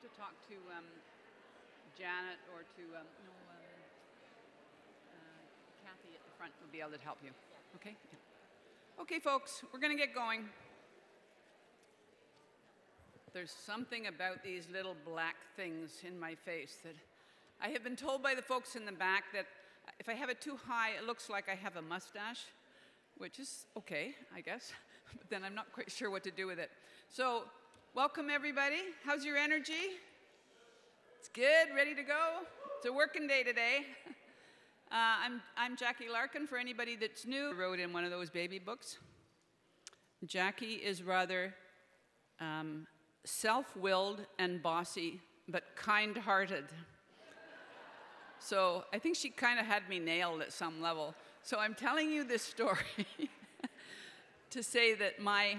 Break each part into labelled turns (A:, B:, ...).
A: to talk to Janet or to Kathy at the front will be able to help you. Okay? Yeah. Okay, folks, we're going to get going. There's something about these little black things in my face that I have been told by the folks in the back that if I have it too high, it looks like I have a mustache, which is okay, I guess, but then I'm not quite sure what to do with it. So, welcome everybody. How's your energy? It's good, ready to go? It's a working day today. I'm Jackie Larkin, for anybody that's new. I wrote in one of those baby books. Jackie is rather self-willed and bossy, but kind-hearted. So I think she kind of had me nailed at some level. So I'm telling you this story to say that my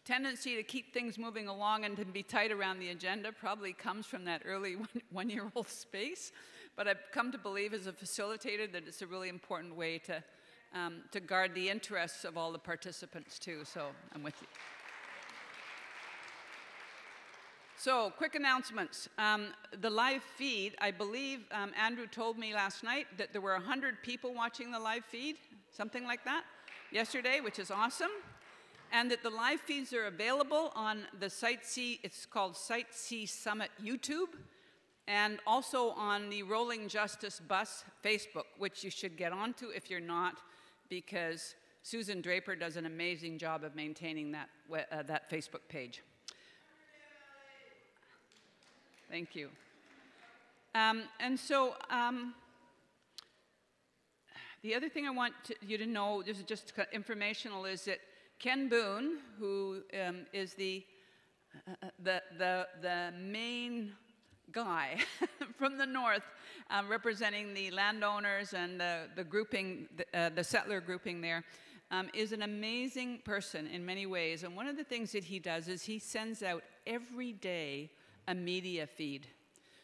A: tendency to keep things moving along and to be tight around the agenda probably comes from that early one-year-old space. But I've come to believe as a facilitator that it's a really important way to guard the interests of all the participants too. So I'm with you. So, quick announcements. The live feed, I believe Andrew told me last night that there were 100 people watching the live feed, something like that, yesterday, which is awesome. And that the live feeds are available on the Site C, it's called Site C Summit YouTube, and also on the Rolling Justice Bus Facebook, which you should get onto if you're not, because Susan Draper does an amazing job of maintaining that Facebook page. Thank you. And so the other thing I want you to know, this is just informational, is that Ken Boone, who is the main guy from the north, representing the landowners and the grouping, the settler grouping there, is an amazing person in many ways. And one of the things that he does is he sends out every day a media feed.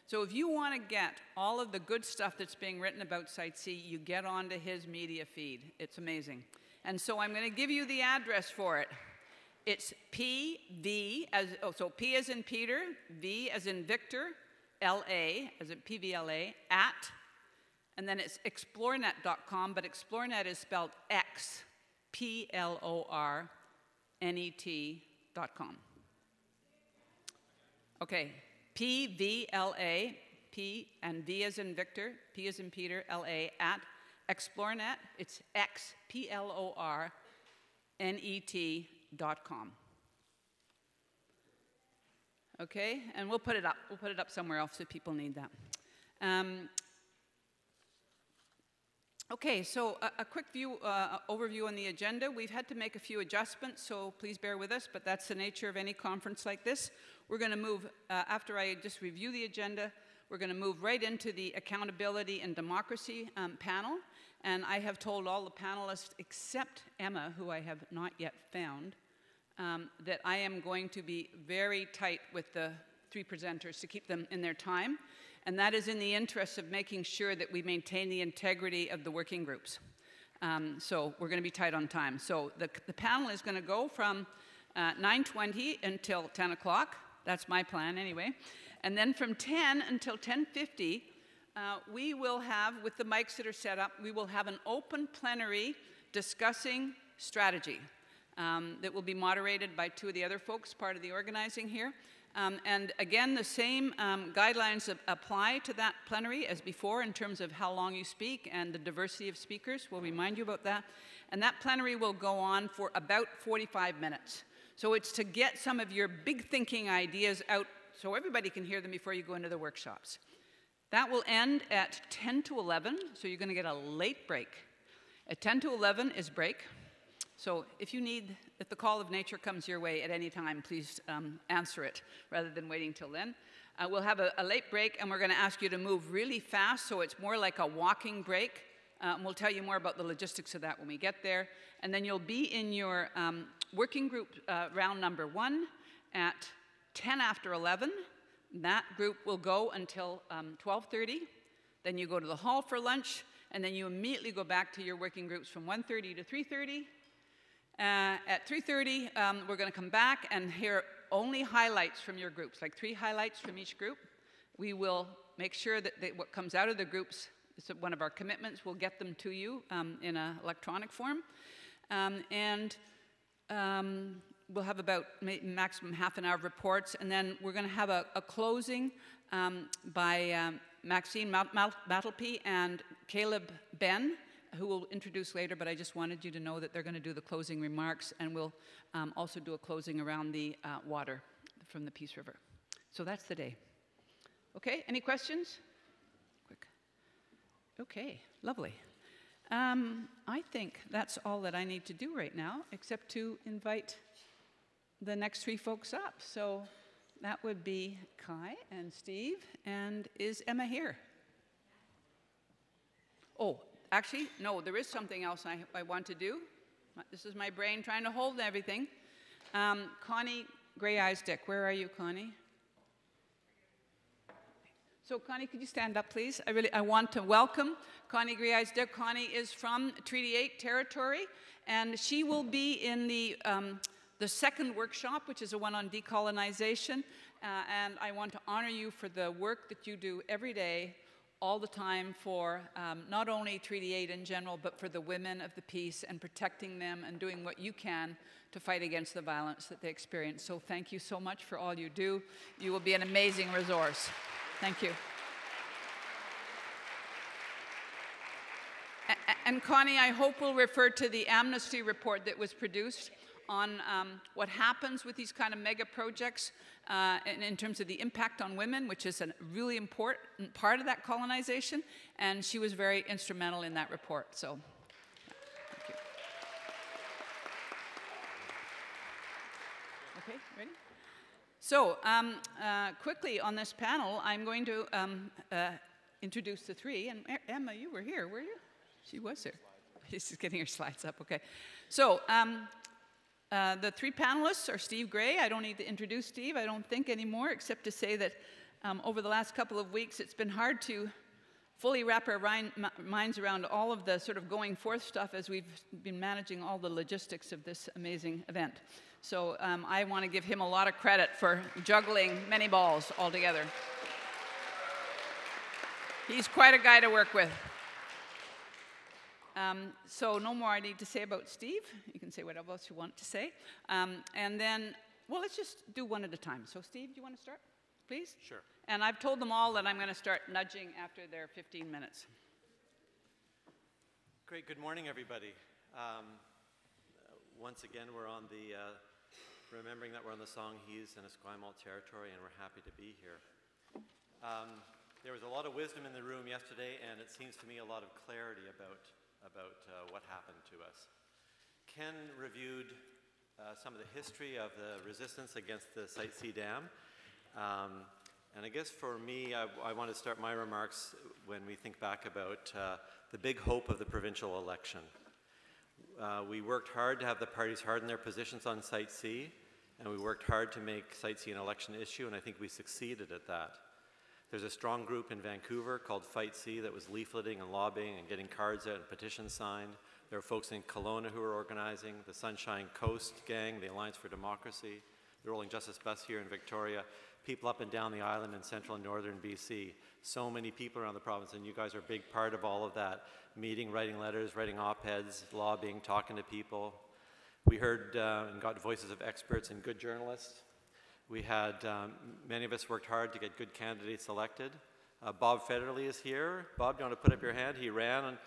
A: So if you want to get all of the good stuff that's being written about Site C, you get onto his media feed. It's amazing. And so I'm going to give you the address for it. It's PV, so P as in Peter, V as in Victor, LA, as in PVLA, at, and then it's explorenet.com, but explorenet is spelled X, PLORNET.com. Okay, PVLA, P and V as in Victor, P as in Peter, LA, at explorenet, it's X, PLORNET.com. Okay, and we'll put it up. We'll put it up somewhere else if people need that. Okay, so a quick overview on the agenda. We've had to make a few adjustments, so please bear with us, but that's the nature of any conference like this. We're going to move, after I just review the agenda, we're going to move right into the Accountability and Democracy panel. And I have told all the panelists, except Emma, who I have not yet found, that I am going to be very tight with the three presenters to keep them in their time. And that is in the interest of making sure that we maintain the integrity of the working groups. So we're going to be tight on time. So the panel is going to go from 9:20 until 10 o'clock. That's my plan anyway. And then from 10 until 10:50, we will have, with the mics that are set up, we will have an open plenary discussing strategy that will be moderated by two of the other folks, part of the organizing here. And again, the same guidelines apply to that plenary as before in terms of how long you speak and the diversity of speakers. We'll remind you about that. And that plenary will go on for about 45 minutes. So it's to get some of your big thinking ideas out so everybody can hear them before you go into the workshops. That will end at 10 to 11, so you're going to get a late break. At 10 to 11 is break. So if the call of nature comes your way at any time, please answer it rather than waiting till then. We'll have a late break, and we're going to ask you to move really fast, so it's more like a walking break. We'll tell you more about the logistics of that when we get there. And then you'll be in your working group round number 1 at 10 after 11. That group will go until 12:30. Then you go to the hall for lunch, and then you immediately go back to your working groups from 1:30 to 3:30. At 3:30, we're going to come back and hear only highlights from your groups, like 3 highlights from each group. We will make sure that what comes out of the groups is one of our commitments. We'll get them to you in an electronic form. We'll have about maximum half an hour of reports, and then we're going to have a closing by Maxine Mattleby and Caleb Ben, who we'll introduce later, but I just wanted you to know that they're going to do the closing remarks, and we'll also do a closing around the water from the Peace River. So that's the day. Okay, any questions? Quick. Okay, lovely. I think that's all that I need to do right now, except to invite the next 3 folks up. So that would be Kai and Steve, and is Emma here? Oh, actually, no, there is something else I want to do. This is my brain trying to hold everything. Connie Gray-Eyes-Dick, where are you, Connie? So Connie, could you stand up, please? I want to welcome Connie Gray-Eyes-Dick. Connie is from Treaty 8 territory, and she will be in the second workshop, which is the one on decolonization. And I want to honor you for the work that you do every day, all the time, for not only Treaty 8 in general, but for the women of the peace and protecting them and doing what you can to fight against the violence that they experience. So thank you so much for all you do. You will be an amazing resource. Thank you. And Connie, I hope we'll refer to the Amnesty report that was produced on what happens with these kind of mega projects in terms of the impact on women, which is a really important part of that colonization. And she was very instrumental in that report. So, yeah, thank you. Okay, ready? So, quickly on this panel, I'm going to introduce the 3. And Emma, you were here, were you? She was here. She's getting her slides up, okay. So, the 3 panelists are Steve Gray. I don't need to introduce Steve, I don't think anymore, except to say that over the last couple of weeks, it's been hard to fully wrap our minds around all of the sort of going forth stuff as we've been managing all the logistics of this amazing event. So I want to give him a lot of credit for juggling many balls all together. He's quite a guy to work with. So no more I need to say about Steve. You can say whatever else you want to say. And then, well, let's just do one at a time. So Steve, do you want to start, please?
B: Sure.
A: And I've told them all that I'm going to start nudging after their 15 minutes.
B: Great. Good morning, everybody. Once again, we're on the, remembering that we're on the Songhees and Esquimalt territory, and we're happy to be here. There was a lot of wisdom in the room yesterday, and it seems to me a lot of clarity about what happened to us. Ken reviewed some of the history of the resistance against the Site C Dam. And I guess for me, I want to start my remarks when we think back about the big hope of the provincial election. We worked hard to have the parties harden their positions on Site C, and we worked hard to make Site C an election issue, and I think we succeeded at that. There's a strong group in Vancouver called Fight C that was leafleting and lobbying and getting cards out and petitions signed. There are folks in Kelowna who are organizing, the Sunshine Coast Gang, the Alliance for Democracy, the Rolling Justice Bus here in Victoria, people up and down the island in central and northern BC. So many people around the province, and you guys are a big part of all of that. Meeting, writing letters, writing op-eds, lobbying, talking to people. We heard and got voices of experts and good journalists. We had, many of us worked hard to get good candidates elected. Bob Federley is here. Bob, do you want to put up your hand? He ran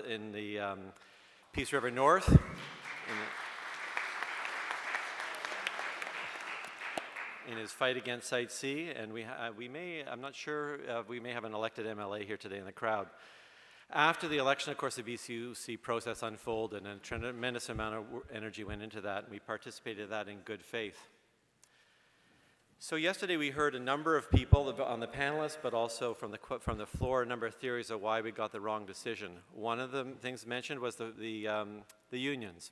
B: in the Peace River North. In his fight against Site C, and we may, I'm not sure, we may have an elected MLA here today in the crowd. After the election, of course, the BCUC process unfolded, and a tremendous amount of energy went into that, and we participated in that in good faith. So yesterday we heard a number of people on the panelists, but also from the floor, a number of theories of why we got the wrong decision. One of the things mentioned was the unions.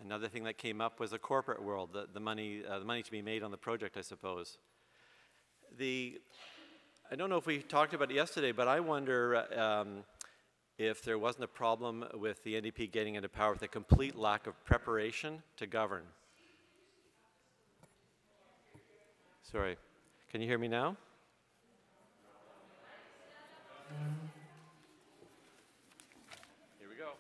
B: Another thing that came up was the corporate world, the money to be made on the project, I suppose. I don't know if we talked about it yesterday, but I wonder if there wasn't a problem with the NDP getting into power with a complete lack of preparation to govern. Sorry, can you hear me now? Here we go.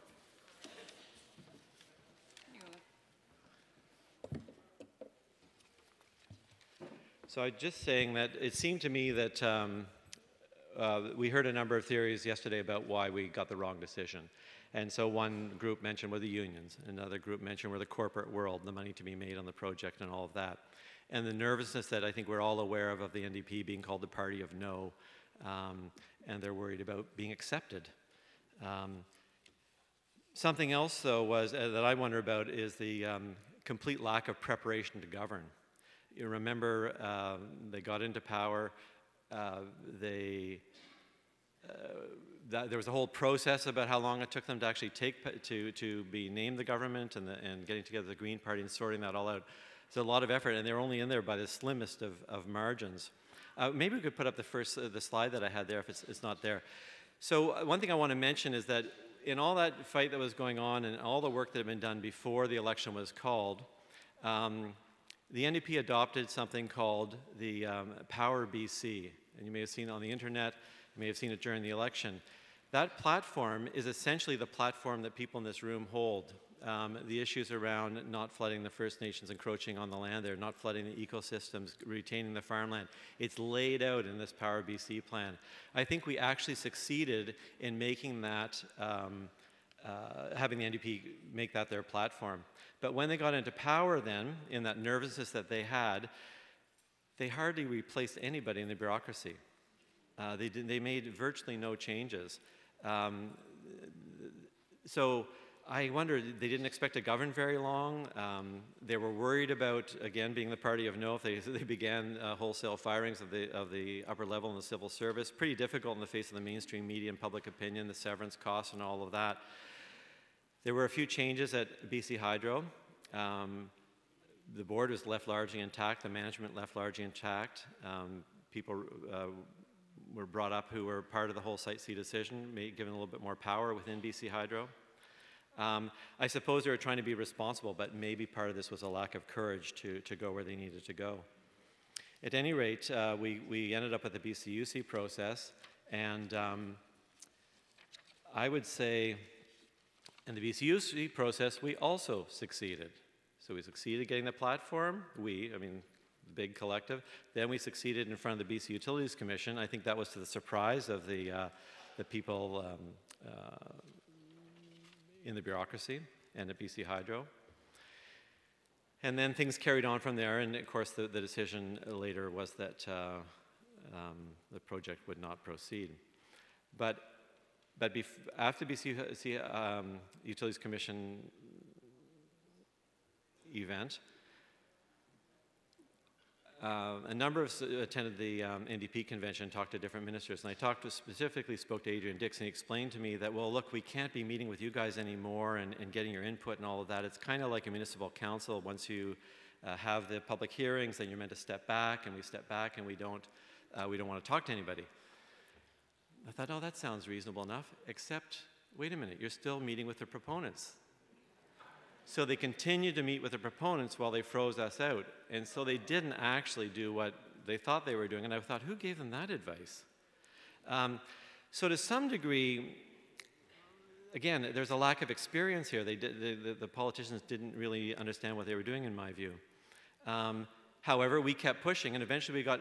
B: So I'm just saying that it seemed to me that we heard a number of theories yesterday about why we got the wrong decision. And so one group mentioned were the unions, another group mentioned were the corporate world, the money to be made on the project and all of that. And the nervousness that I think we're all aware of the NDP being called the party of no, and they're worried about being accepted. Something else, though, was that I wonder about is the complete lack of preparation to govern. You remember they got into power, there was a whole process about how long it took them to actually to be named the government and getting together the Green Party and sorting that all out. It's a lot of effort, and they were only in there by the slimmest of margins. Maybe we could put up the slide that I had there if it's not there. So one thing I want to mention is that in all that fight that was going on and all the work that had been done before the election was called, the NDP adopted something called the Power BC. And you may have seen it on the internet, you may have seen it during the election. That platform is essentially the platform that people in this room hold. The issues around not flooding the First Nations encroaching on the land there, not flooding the ecosystems, retaining the farmland. It's laid out in this Power BC plan. I think we actually succeeded in making that, having the NDP make that their platform. But when they got into power then, in that nervousness that they had, they hardly replaced anybody in the bureaucracy. They made virtually no changes. So I wonder, they didn't expect to govern very long. They were worried about, again, being the party of no if they began wholesale firings of the upper level in the civil service. Pretty difficult in the face of the mainstream media and public opinion, the severance costs and all of that. There were a few changes at BC Hydro. The board was left largely intact. The management left largely intact. People were brought up who were part of the whole Site C decision, given a little bit more power within BC Hydro. I suppose they were trying to be responsible, but maybe part of this was a lack of courage to go where they needed to go. At any rate, we ended up at the BCUC process, and I would say in the BCUC process, we also succeeded. So we succeeded getting the platform, I mean, the big collective. Then we succeeded in front of the BC Utilities Commission. I think that was to the surprise of the people in the bureaucracy and at BC Hydro. And then things carried on from there, and of course the decision later was that the project would not proceed. But after BC Utilities Commission event, a number of us attended the NDP convention, talked to different ministers, and I specifically spoke to Adrian Dix, and he explained to me that, well, look, we can't be meeting with you guys anymore and getting your input and all of that. It's kind of like a municipal council. Once you have the public hearings, then you're meant to step back, and we step back, and we don't want to talk to anybody. I thought, oh, that sounds reasonable enough, except, wait a minute, you're still meeting with the proponents. So they continued to meet with the proponents while they froze us out. And so they didn't actually do what they thought they were doing. And I thought, who gave them that advice? So to some degree, again, there's a lack of experience here. The politicians didn't really understand what they were doing, in my view. However, we kept pushing, and eventually we got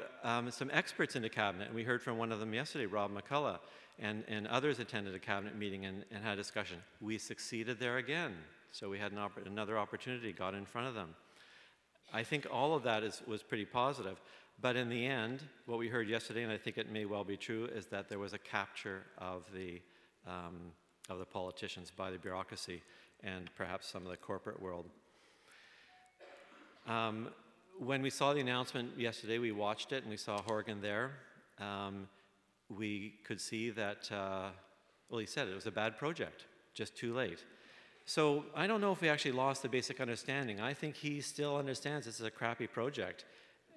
B: some experts into cabinet. And we heard from one of them yesterday, Rob McCullough, and others attended a cabinet meeting and had a discussion. We succeeded there again. So we had another opportunity, got in front of them. I think all of that was pretty positive. But in the end, what we heard yesterday, and I think it may well be true, is that there was a capture of the politicians by the bureaucracy and perhaps some of the corporate world. When we saw the announcement yesterday, we watched it and we saw Horgan there. We could see that, well, he said it was a bad project, just too late. So I don't know if we actually lost the basic understanding. I think he still understands this is a crappy project,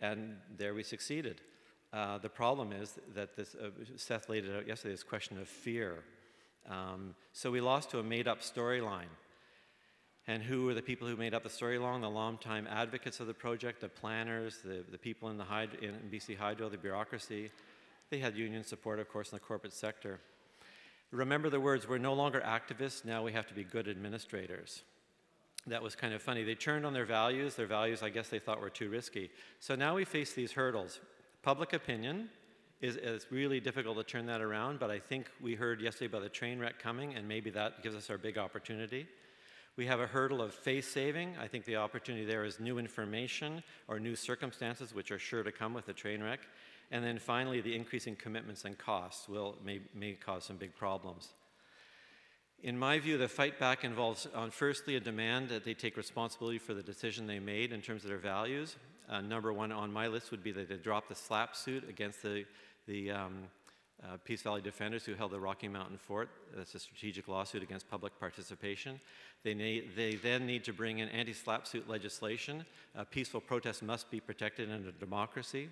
B: and there we succeeded. The problem is that this, Seth laid it out yesterday, this question of fear. So we lost to a made-up storyline. And who were the people who made up the storyline? The long-time advocates of the project, the planners, the people in BC Hydro, the bureaucracy. They had union support, of course, in the corporate sector. Remember the words, we're no longer activists, now we have to be good administrators. That was kind of funny. They turned on their values. Their values, I guess, they thought were too risky. So now we face these hurdles. Public opinion is really difficult to turn that around, but I think we heard yesterday about the train wreck coming, and maybe that gives us our big opportunity. We have a hurdle of face saving. I think the opportunity there is new information or new circumstances, which are sure to come with the train wreck. And then finally, the increasing commitments and costs may cause some big problems. In my view, the fight back involves, firstly, a demand that they take responsibility for the decision they made in terms of their values. Number one on my list would be that they drop the SLAP suit against the Peace Valley defenders who held the Rocky Mountain Fort. That's a strategic lawsuit against public participation. They then need to bring in anti-SLAP suit legislation. Peaceful protest must be protected in a democracy.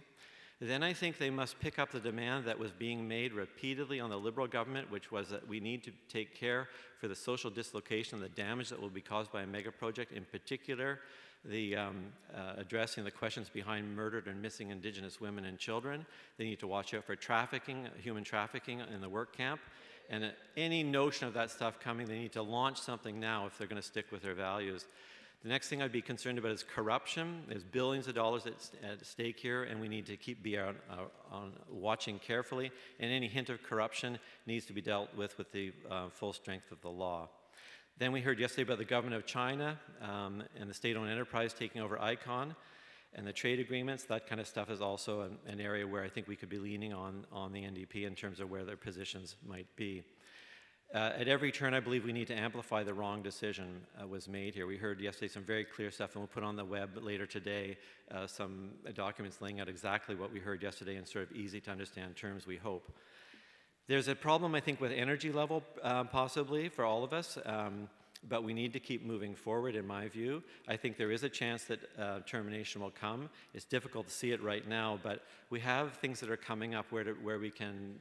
B: Then I think they must pick up the demand that was being made repeatedly on the Liberal government, which was that we need to take care for the social dislocation and the damage that will be caused by a mega project, in particular addressing the questions behind murdered and missing Indigenous women and children. They need to watch out for trafficking, human trafficking in the work camp. And any notion of that stuff coming, they need to launch something now if they're going to stick with their values. The next thing I'd be concerned about is corruption. There's billions of dollars at stake here, and we need to be on watching carefully. And any hint of corruption needs to be dealt with the full strength of the law. Then we heard yesterday about the government of China and the state-owned enterprise taking over ICON and the trade agreements. That kind of stuff is also an area where I think we could be leaning on the NDP in terms of where their positions might be. At every turn, I believe we need to amplify the wrong decision was made here. We heard yesterday some very clear stuff, and we'll put on the web later today some documents laying out exactly what we heard yesterday in sort of easy to understand terms, we hope. There's a problem, I think, with energy level, possibly, for all of us, but we need to keep moving forward, in my view. I think there is a chance that termination will come. It's difficult to see it right now, but we have things that are coming up where we can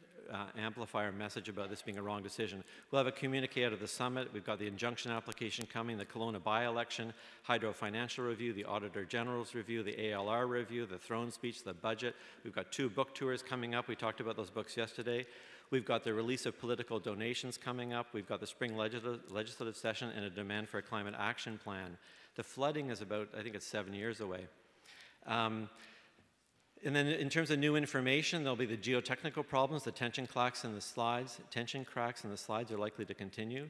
B: amplify our message about this being a wrong decision. We'll have a communique out of the summit. We've got the injunction application coming, the Kelowna by-election, Hydro Financial Review, the Auditor General's Review, the ALR Review, the throne speech, the budget. We've got 2 book tours coming up. We talked about those books yesterday. We've got the release of political donations coming up. We've got the spring legislative session and a demand for a climate action plan. The flooding is about, I think it's 7 years away. And then in terms of new information, there'll be the geotechnical problems, the tension cracks in the slides. Tension cracks in the slides are likely to continue.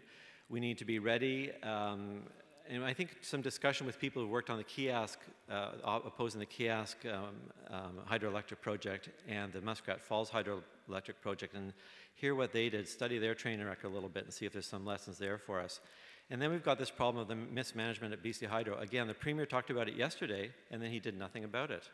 B: We need to be ready. And I think some discussion with people who worked on the kiosk, opposing the kiosk hydroelectric project and the Muskrat Falls hydroelectric project, and hear what they did, study their train wreck a little bit and see if there's some lessons there for us. And then we've got this problem of the mismanagement at BC Hydro. Again, the Premier talked about it yesterday, and then he did nothing about it.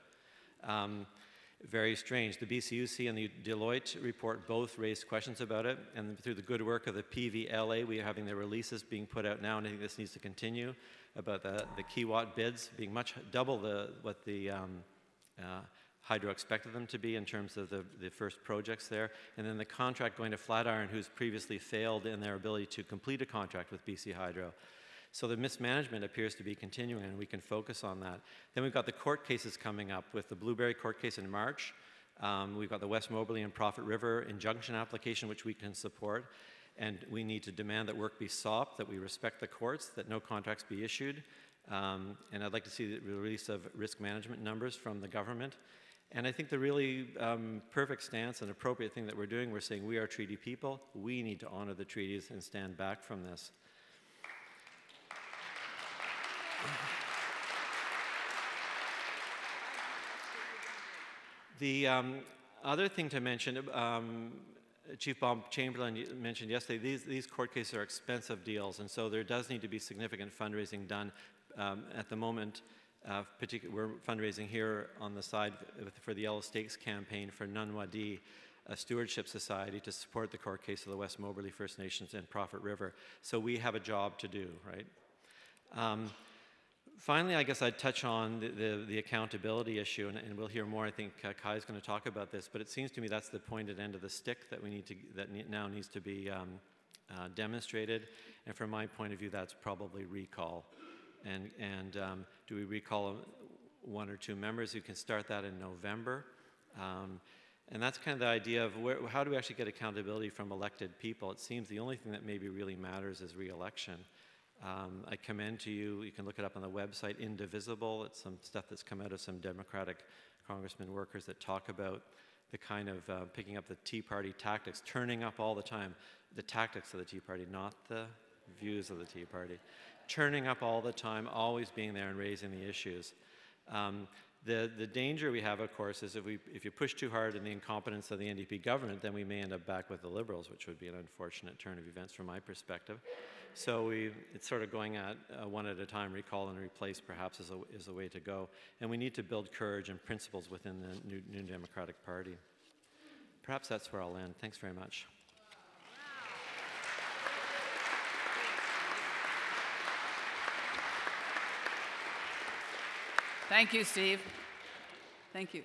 B: Very strange. The BCUC and the Deloitte report both raised questions about it, and through the good work of the PVLA, we are having the releases being put out now, and I think this needs to continue, about the kilowatt bids being double what the Hydro expected them to be in terms of the first projects there, and then the contract going to Flatiron, who's previously failed in their ability to complete a contract with BC Hydro. So the mismanagement appears to be continuing, and we can focus on that. Then we've got the court cases coming up with the Blueberry court case in March. We've got the West Moberly and Prophet River injunction application, which we can support. And we need to demand that work be stopped, that we respect the courts, that no contracts be issued. And I'd like to see the release of risk management numbers from the government. And I think the really perfect stance and appropriate thing that we're doing, we're saying we are treaty people. We need to honor the treaties and stand back from this. The other thing to mention, Chief Bob Chamberlain mentioned yesterday, these court cases are expensive deals, and so there does need to be significant fundraising done. At the moment, we're fundraising here on the side for the Yellow Stakes campaign for Nunwadi, a stewardship society, to support the court case of the West Moberly First Nations and Prophet River. So we have a job to do, right? Finally, I guess I'd touch on the accountability issue, and we'll hear more. I think Kai is going to talk about this, but it seems to me that's the pointed end of the stick that now needs to be demonstrated. And from my point of view, that's probably recall. And do we recall one or two members? You can start that in November. And that's kind of the idea of how do we actually get accountability from elected people? It seems the only thing that maybe really matters is re-election. I commend to you, you can look it up on the website, Indivisible. It's some stuff that's come out of some Democratic congressman workers that talk about the kind of picking up the Tea Party tactics, turning up all the time, the tactics of the Tea Party, not the views of the Tea Party. Turning up all the time, always being there and raising the issues. The danger we have, of course, is if you push too hard in the incompetence of the NDP government, then we may end up back with the Liberals, which would be an unfortunate turn of events from my perspective. So it's sort of going at one at a time, recall and replace perhaps is a way to go. And we need to build courage and principles within the New Democratic Party. Perhaps that's where I'll end. Thanks very much.
A: Thank you, Steve. Thank you.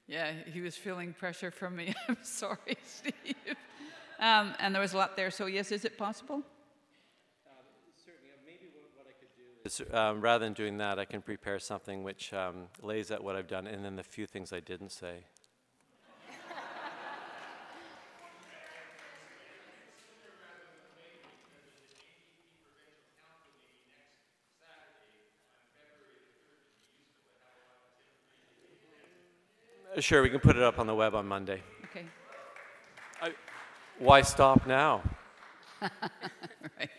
A: Yeah, he was feeling pressure from me. I'm sorry, Steve. And there was a lot there. So yes, is it possible?
B: Certainly. Maybe what I could do is, rather than doing that, I can prepare something which lays out what I've done and then the few things I didn't say. Sure, we can put it up on the web on Monday.
A: Okay.
B: Why stop now?
A: Right.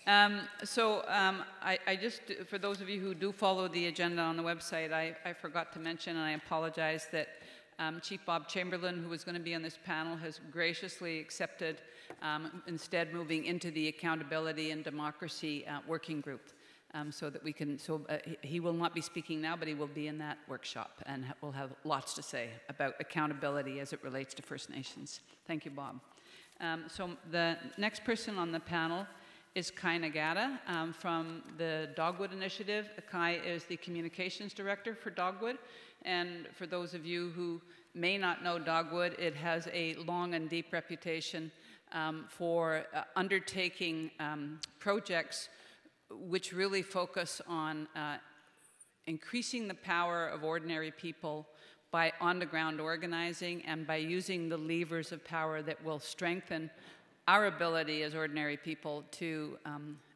A: I just, for those of you who do follow the agenda on the website, I forgot to mention, and I apologize, that Chief Bob Chamberlain, who was going to be on this panel, has graciously accepted instead moving into the Accountability and Democracy Working Group. So that we can, he will not be speaking now, but he will be in that workshop and will have lots to say about accountability as it relates to First Nations. Thank you, Bob. So the next person on the panel is Kai Nagata from the Dogwood Initiative. Kai is the Communications Director for Dogwood. And for those of you who may not know Dogwood, it has a long and deep reputation for undertaking projects which really focus on increasing the power of ordinary people by on-the-ground organizing and by using the levers of power that will strengthen our ability as ordinary people to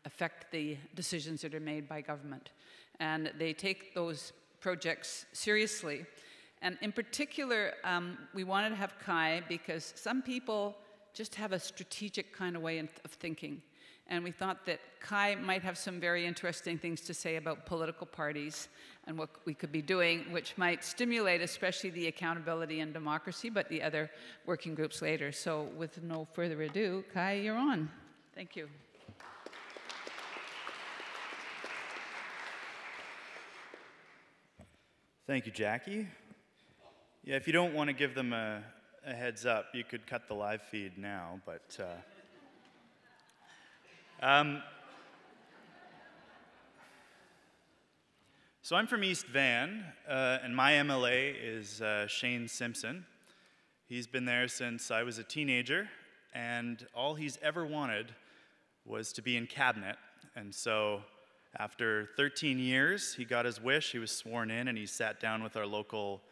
A: affect the decisions that are made by government. And they take those projects seriously. And in particular, we wanted to have Kai because some people just have a strategic kind of way of thinking. And we thought that Kai might have some very interesting things to say about political parties and what we could be doing, which might stimulate especially the Accountability and Democracy, but the other working groups later. So with no further ado, Kai, you're on. Thank you.
C: Thank you, Jackie. Yeah, if you don't want to give them a heads up, you could cut the live feed now, but... So I'm from East Van, and my MLA is Shane Simpson. He's been there since I was a teenager, and all he's ever wanted was to be in cabinet. And so after 13 years, he got his wish. He was sworn in, and he sat down with our local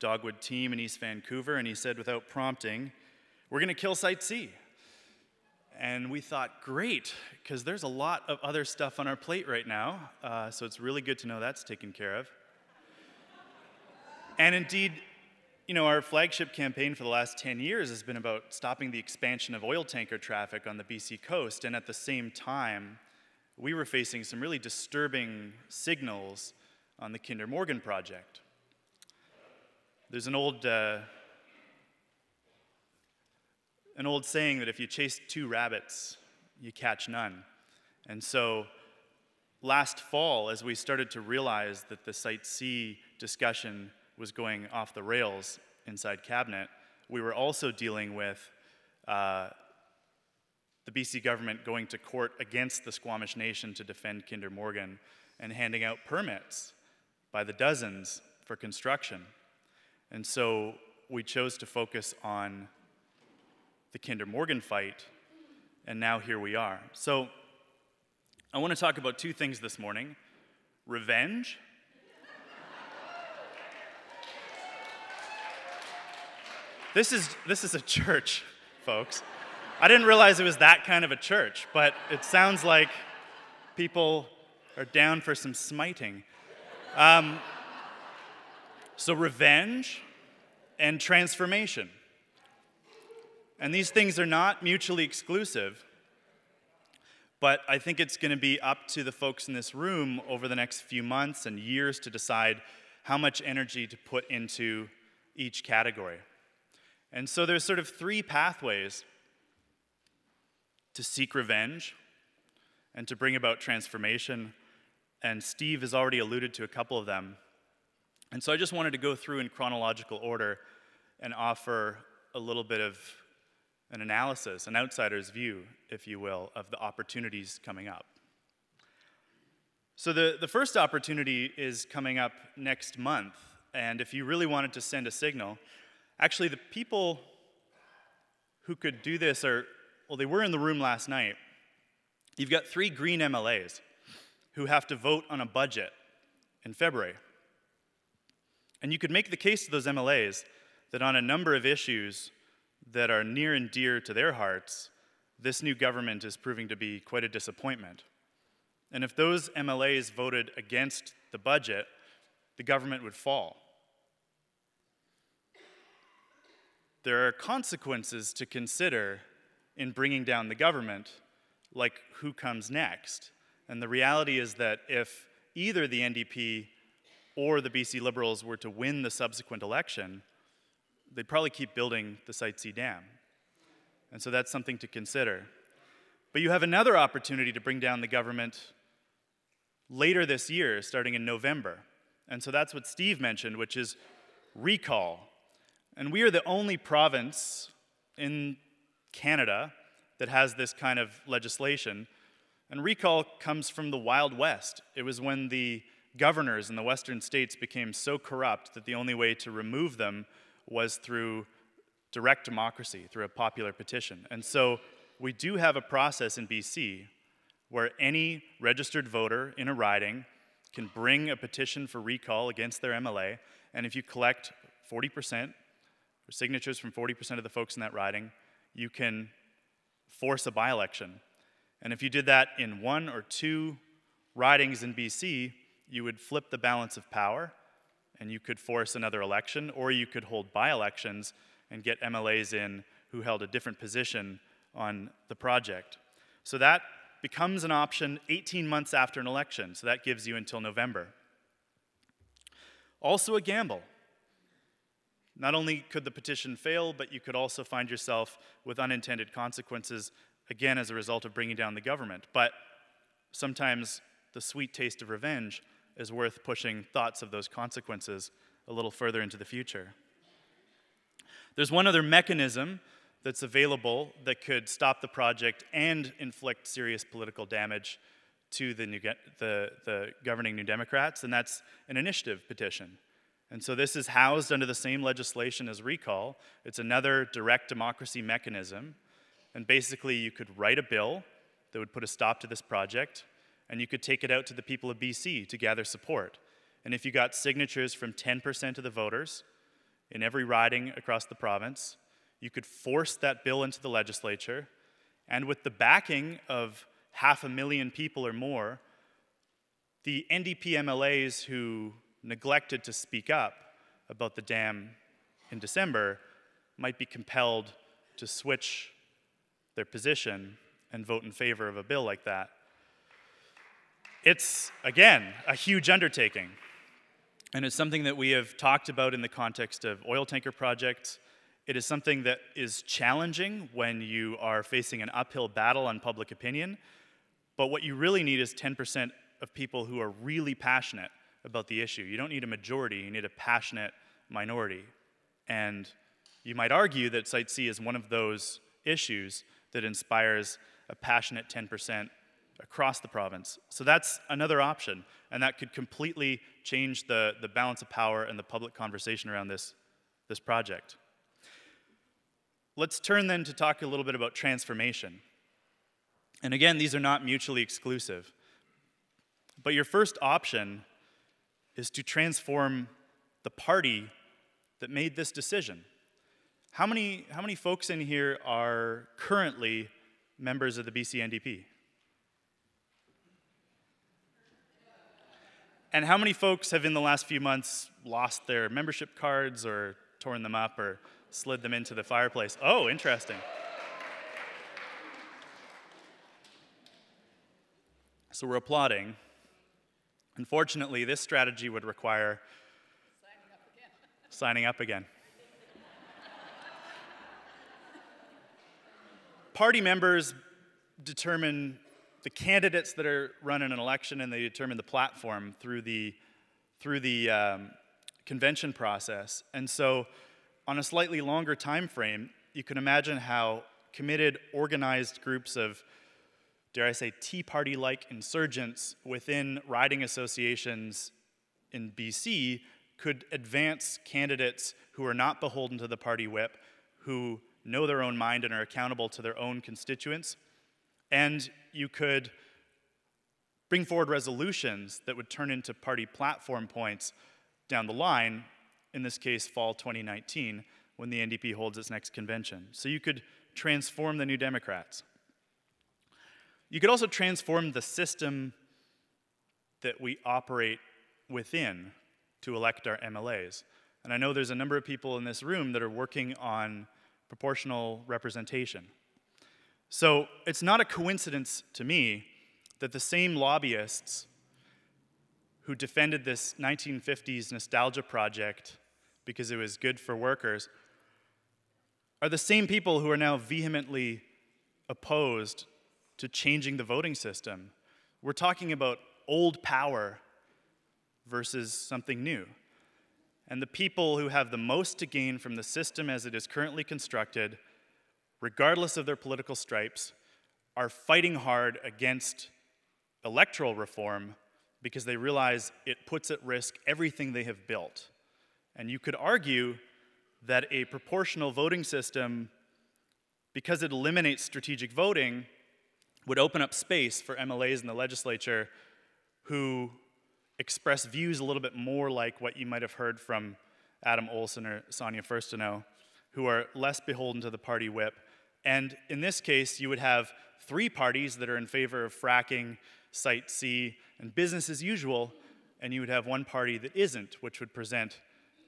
C: Dogwood team in East Vancouver, and he said without prompting, "We're going to kill Site C." And we thought, great, because there's a lot of other stuff on our plate right now, so it's really good to know that's taken care of. And indeed, you know, our flagship campaign for the last 10 years has been about stopping the expansion of oil tanker traffic on the BC coast, and at the same time, we were facing some really disturbing signals on the Kinder Morgan project. There's an old saying that if you chase two rabbits, you catch none. And so last fall, as we started to realize that the Site C discussion was going off the rails inside Cabinet, we were also dealing with the BC government going to court against the Squamish Nation to defend Kinder Morgan. and handing out permits by the dozens for construction. And so we chose to focus on the Kinder Morgan fight, and now here we are. So I want to talk about two things this morning: revenge This is a church, folks. I didn't realize it was that kind of a church, but it sounds like people are down for some smiting. So revenge and transformation. And these things are not mutually exclusive, but I think it's going to be up to the folks in this room over the next few months and years to decide how much energy to put into each category. And so there's sort of three pathways to seek revenge and to bring about transformation, and Steve has already alluded to a couple of them. And so I just wanted to go through in chronological order and offer a little bit of an analysis, an outsider's view, if you will, of the opportunities coming up. So the first opportunity is coming up next month, and if you really wanted to send a signal, actually the people who could do this they were in the room last night. You've got 3 Green MLAs who have to vote on a budget in February. And you could make the case to those MLAs that on a number of issues that are near and dear to their hearts, this new government is proving to be quite a disappointment. And if those MLAs voted against the budget, the government would fall. There are consequences to consider in bringing down the government, like who comes next. And the reality is that if either the NDP or the BC Liberals were to win the subsequent election, they'd probably keep building the Site C dam. And so that's something to consider. But you have another opportunity to bring down the government later this year, starting in November. And so that's what Steve mentioned, which is recall. And we are the only province in Canada that has this kind of legislation. And recall comes from the Wild West. It was when the governors in the western states became so corrupt that the only way to remove them was through direct democracy, through a popular petition. And so we do have a process in BC where any registered voter in a riding can bring a petition for recall against their MLA, and if you collect 40%, or signatures from 40% of the folks in that riding, you can force a by-election. And if you did that in 1 or 2 ridings in BC, you would flip the balance of power, and you could force another election, or you could hold by-elections and get MLAs in who held a different position on the project. So that becomes an option 18 months after an election, so that gives you until November. Also a gamble. Not only could the petition fail, but you could also find yourself with unintended consequences, again, as a result of bringing down the government. But sometimes the sweet taste of revenge is worth pushing thoughts of those consequences a little further into the future. There's one other mechanism that's available that could stop the project and inflict serious political damage to the governing New Democrats, and that's an initiative petition. And so this is housed under the same legislation as recall. It's another direct democracy mechanism. And basically, you could write a bill that would put a stop to this project, and you could take it out to the people of BC to gather support. And if you got signatures from 10% of the voters in every riding across the province, you could force that bill into the legislature, and with the backing of 500,000 people or more, the NDP MLAs who neglected to speak up about the dam in December might be compelled to switch their position and vote in favor of a bill like that. It's, again, a huge undertaking. And it's something that we have talked about in the context of oil tanker projects. It is something that is challenging when you are facing an uphill battle on public opinion. But what you really need is 10% of people who are really passionate about the issue. You don't need a majority, you need a passionate minority. And you might argue that Site C is one of those issues that inspires a passionate 10% across the province. So that's another option, and that could completely change the balance of power and the public conversation around this project. Let's turn then to talk a little bit about transformation. And again, these are not mutually exclusive. But your first option is to transform the party that made this decision. How many folks in here are currently members of the BC NDP? And how many folks have in the last few months lost their membership cards or torn them up or slid them into the fireplace? Oh, interesting. So we're applauding. Unfortunately, this strategy would require signing up again. Party members determine the candidates that are running an election, and they determine the platform through the convention process. And so on a slightly longer time frame, you can imagine how committed, organized groups of, dare I say, Tea Party-like insurgents within riding associations in BC could advance candidates who are not beholden to the party whip, who know their own mind and are accountable to their own constituents. And you could bring forward resolutions that would turn into party platform points down the line, in this case, fall 2019, when the NDP holds its next convention. So you could transform the New Democrats. You could also transform the system that we operate within to elect our MLAs. And I know there's a number of people in this room that are working on proportional representation. So it's not a coincidence to me that the same lobbyists who defended this 1950s nostalgia project because it was good for workers are the same people who are now vehemently opposed to changing the voting system. We're talking about old power versus something new. And the people who have the most to gain from the system as it is currently constructed, regardless of their political stripes, are fighting hard against electoral reform because they realize it puts at risk everything they have built. And you could argue that a proportional voting system, because it eliminates strategic voting, would open up space for MLAs in the legislature who express views a little bit more like what you might have heard from Adam Olsen or Sonia Furstenau, who are less beholden to the party whip. And in this case, you would have three parties that are in favor of fracking, Site C, and business as usual, and you would have one party that isn't, which would present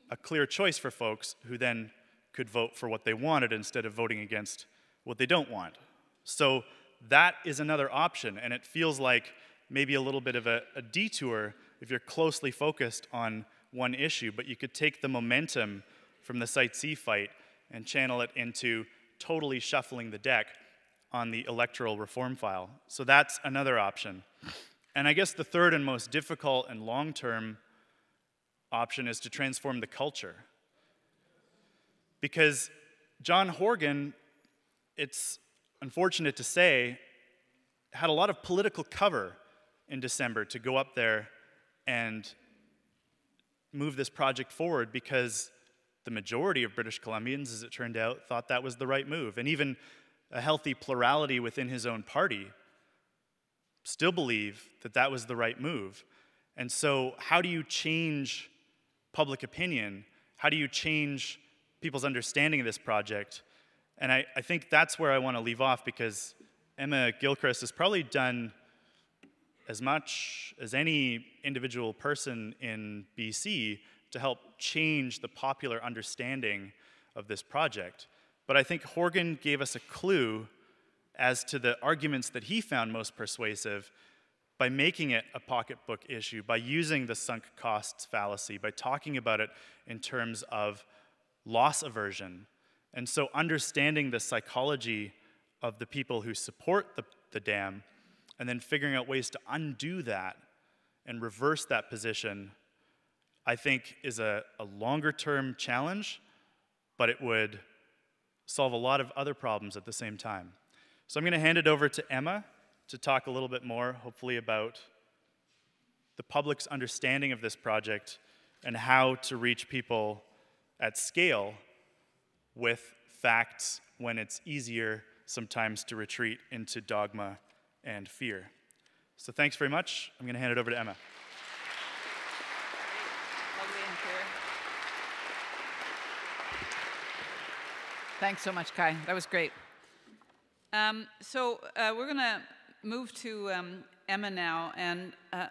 C: a clear choice for folks who then could vote for what they wanted instead of voting against what they don't want. So that is another option, and it feels like maybe a little bit of a detour if you're closely focused on one issue, but you could take the momentum from the Site C fight and channel it into totally shuffling the deck on the electoral reform file. So that's another option. And I guess the third and most difficult and long-term option is to transform the culture. Because John Horgan, it's unfortunate to say, had a lot of political cover in December to go up there and move this project forward because the majority of British Columbians, as it turned out, thought that was the right move. And even a healthy plurality within his own party still believe that that was the right move. And so how do you change public opinion? How do you change people's understanding of this project? And I think that's where I want to leave off, because Emma Gilchrist has probably done as much as any individual person in BC to help change the popular understanding of this project. But I think Horgan gave us a clue as to the arguments that he found most persuasive by making it a pocketbook issue, by using the sunk costs fallacy, by talking about it in terms of loss aversion. And so understanding the psychology of the people who support the dam and then figuring out ways to undo that and reverse that position, I think is a longer-term challenge, but it would solve a lot of other problems at the same time. So I'm going to hand it over to Emma to talk a little bit more, hopefully, about the public's understanding of this project and how to reach people at scale with facts when it's easier sometimes to retreat into dogma and fear. So thanks very much. I'm going to hand it over to Emma.
A: Thanks so much, Kai. That was great. We're going to move to Emma now, and I'm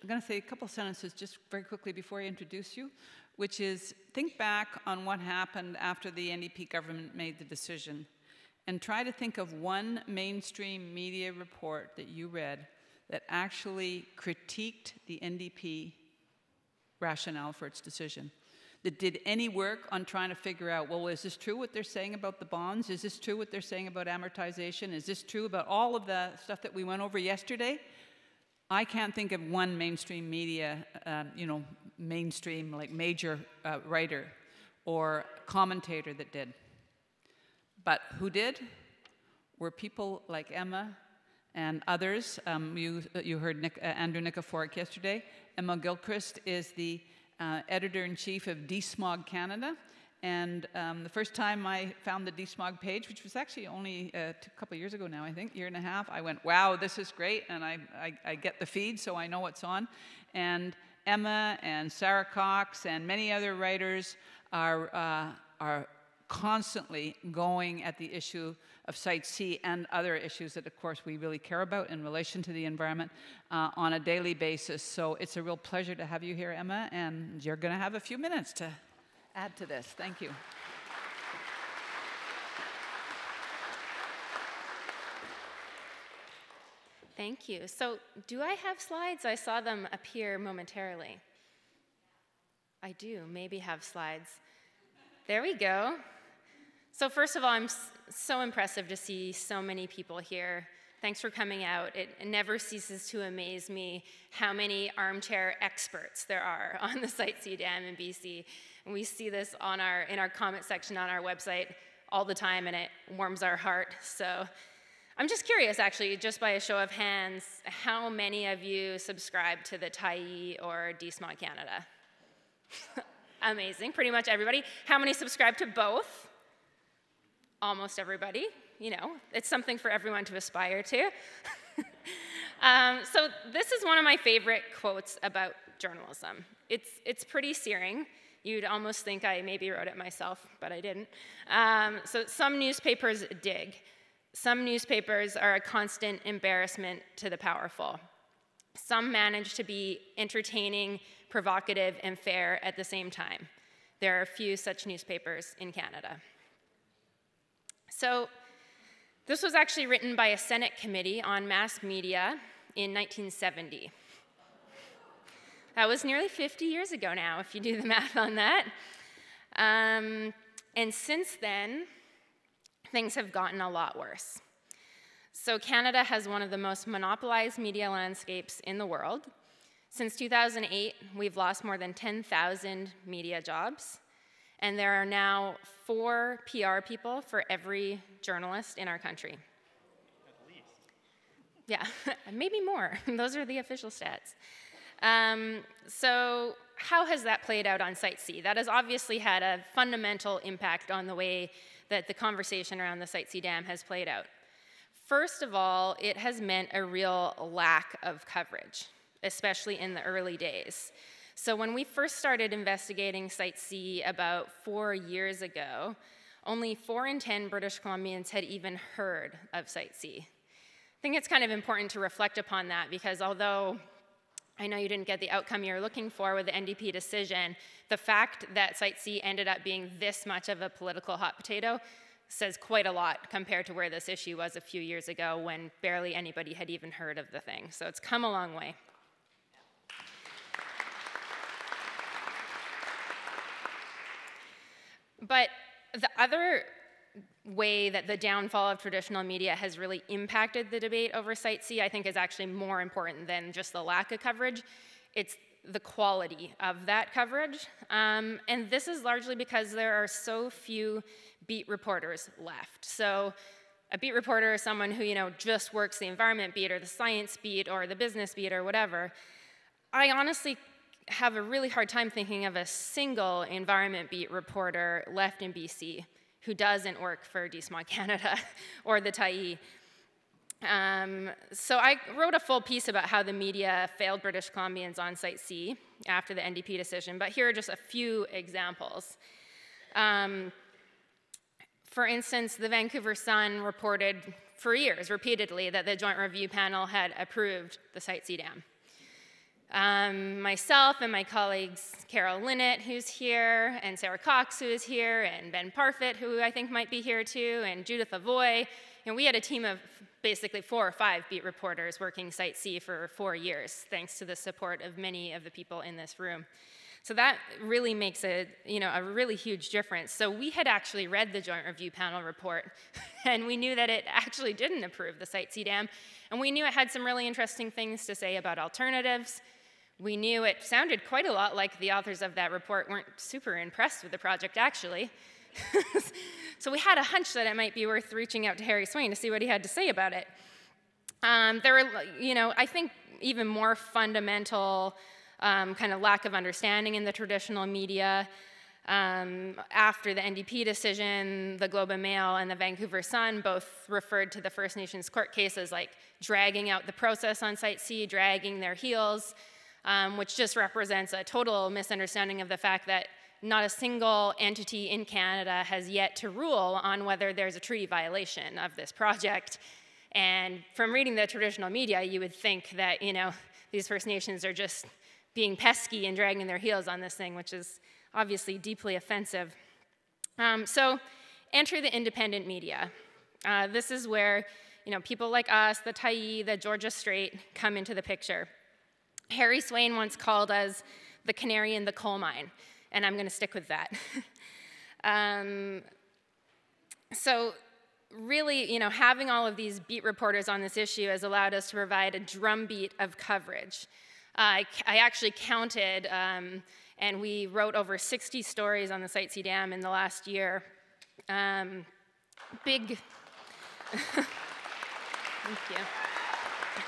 A: going to say a couple sentences just very quickly before I introduce you, which is think back on what happened after the NDP government made the decision, and try to think of one mainstream media report that you read that actually critiqued the NDP rationale for its decision, that did any work on trying to figure out, well, is this true what they're saying about the bonds? Is this true what they're saying about amortization? Is this true about all of the stuff that we went over yesterday? I can't think of one mainstream media, mainstream, like major writer or commentator that did. But who did were people like Emma and others. You heard Andrew Nikiforuk yesterday. Emma Gilchrist is the editor-in-chief of DeSmog Canada. And the first time I found the DeSmog page, which was actually only a couple years ago now, I think, year and a half, I went, wow, this is great. And I get the feed, so I know what's on. And Emma and Sarah Cox and many other writers are constantly going at the issue of Site C and other issues that, of course, we really care about in relation to the environment on a daily basis. So it's a real pleasure to have you here, Emma, and you're going to have a few minutes to add to this. Thank you.
D: Thank you. So do I have slides? I saw them appear momentarily. I do maybe have slides. There we go. So first of all, I'm so impressive to see so many people here. Thanks for coming out. It never ceases to amaze me how many armchair experts there are on the Site C Dam in BC. And we see this in our comment section on our website all the time, and it warms our heart. So I'm just curious, actually, just by a show of hands, how many of you subscribe to the Tyee or DeSmog Canada? Amazing, pretty much everybody. How many subscribe to both? Almost everybody. You know, it's something for everyone to aspire to. So this is one of my favorite quotes about journalism. It's pretty searing. You'd almost think I maybe wrote it myself, but I didn't. So some newspapers dig. Some newspapers are a constant embarrassment to the powerful. Some manage to be entertaining, provocative, and fair at the same time. There are a few such newspapers in Canada. So this was actually written by a Senate committee on mass media in 1970. That was nearly 50 years ago now, if you do the math on that. And since then, things have gotten a lot worse. So Canada has one of the most monopolized media landscapes in the world. Since 2008, we've lost more than 10,000 media jobs, and there are now 4 PR people for every journalist in our country.
C: At least.
D: Yeah, maybe more. Those are the official stats. So how has that played out on Site C? That has obviously had a fundamental impact on the way that the conversation around the Site C Dam has played out. First of all, it has meant a real lack of coverage, especially in the early days. So when we first started investigating Site C about 4 years ago, only 4 in 10 British Columbians had even heard of Site C. I think it's kind of important to reflect upon that, because although I know you didn't get the outcome you're looking for with the NDP decision, the fact that Site C ended up being this much of a political hot potato says quite a lot compared to where this issue was a few years ago when barely anybody had even heard of the thing. So it's come a long way. But the other way that the downfall of traditional media has really impacted the debate over Site C, I think, is actually more important than just the lack of coverage. It's the quality of that coverage. And this is largely because there are so few beat reporters left. So A beat reporter is someone who, just works the environment beat or the science beat or the business beat or whatever. I honestly have a really hard time thinking of a single environment beat reporter left in BC who doesn't work for DSMA Canada or the Tyee. So I wrote a full piece about how the media failed British Columbians on Site C after the NDP decision, but here are just a few examples. For instance, the Vancouver Sun reported for years, repeatedly, that the Joint Review Panel had approved the Site C dam. Myself and my colleagues, Carol Linnett, who's here, and Sarah Cox, who is here, and Ben Parfit, who I think might be here too, and Judith Avoy, we had a team of basically 4 or 5 beat reporters working Site C for 4 years, thanks to the support of many of the people in this room. So that really makes a really huge difference. So we had actually read the Joint Review Panel report, and we knew that it actually didn't approve the Site C dam, and we knew it had some really interesting things to say about alternatives. We knew it sounded quite a lot like the authors of that report weren't super impressed with the project, actually. So we had a hunch that it might be worth reaching out to Harry Swain to see what he had to say about it. There were, I think even more fundamental kind of lack of understanding in the traditional media. After the NDP decision, the Globe and Mail and the Vancouver Sun both referred to the First Nations court cases like dragging out the process on Site C, dragging their heels, which just represents a total misunderstanding of the fact that not a single entity in Canada has yet to rule on whether there's a treaty violation of this project. And from reading the traditional media, you would think that, these First Nations are just being pesky and dragging their heels on this thing, which is obviously deeply offensive. So enter the independent media. This is where, people like us, the Tyee, the Georgia Strait, come into the picture. Harry Swain once called us the canary in the coal mine, and I'm going to stick with that. So really, having all of these beat reporters on this issue has allowed us to provide a drumbeat of coverage. I actually counted, and we wrote over 60 stories on the Site C dam in the last year. Big, thank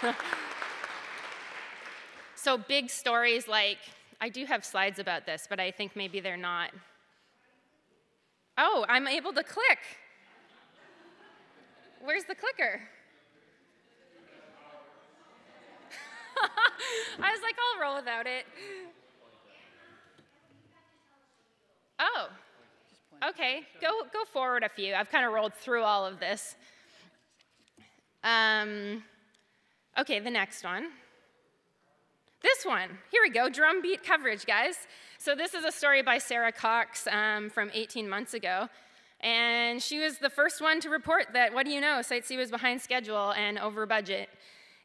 D: you. So big stories like, I do have slides about this, but I think maybe they're not. Oh, I'm able to click. Where's the clicker? I was like, I'll roll without it. Oh, okay, go forward a few. I've kind of rolled through all of this. Okay, the next one. This one, here we go, drumbeat coverage, guys. So this is a story by Sarah Cox from 18 months ago. And she was the first one to report that, what do you know, Site C was behind schedule and over budget.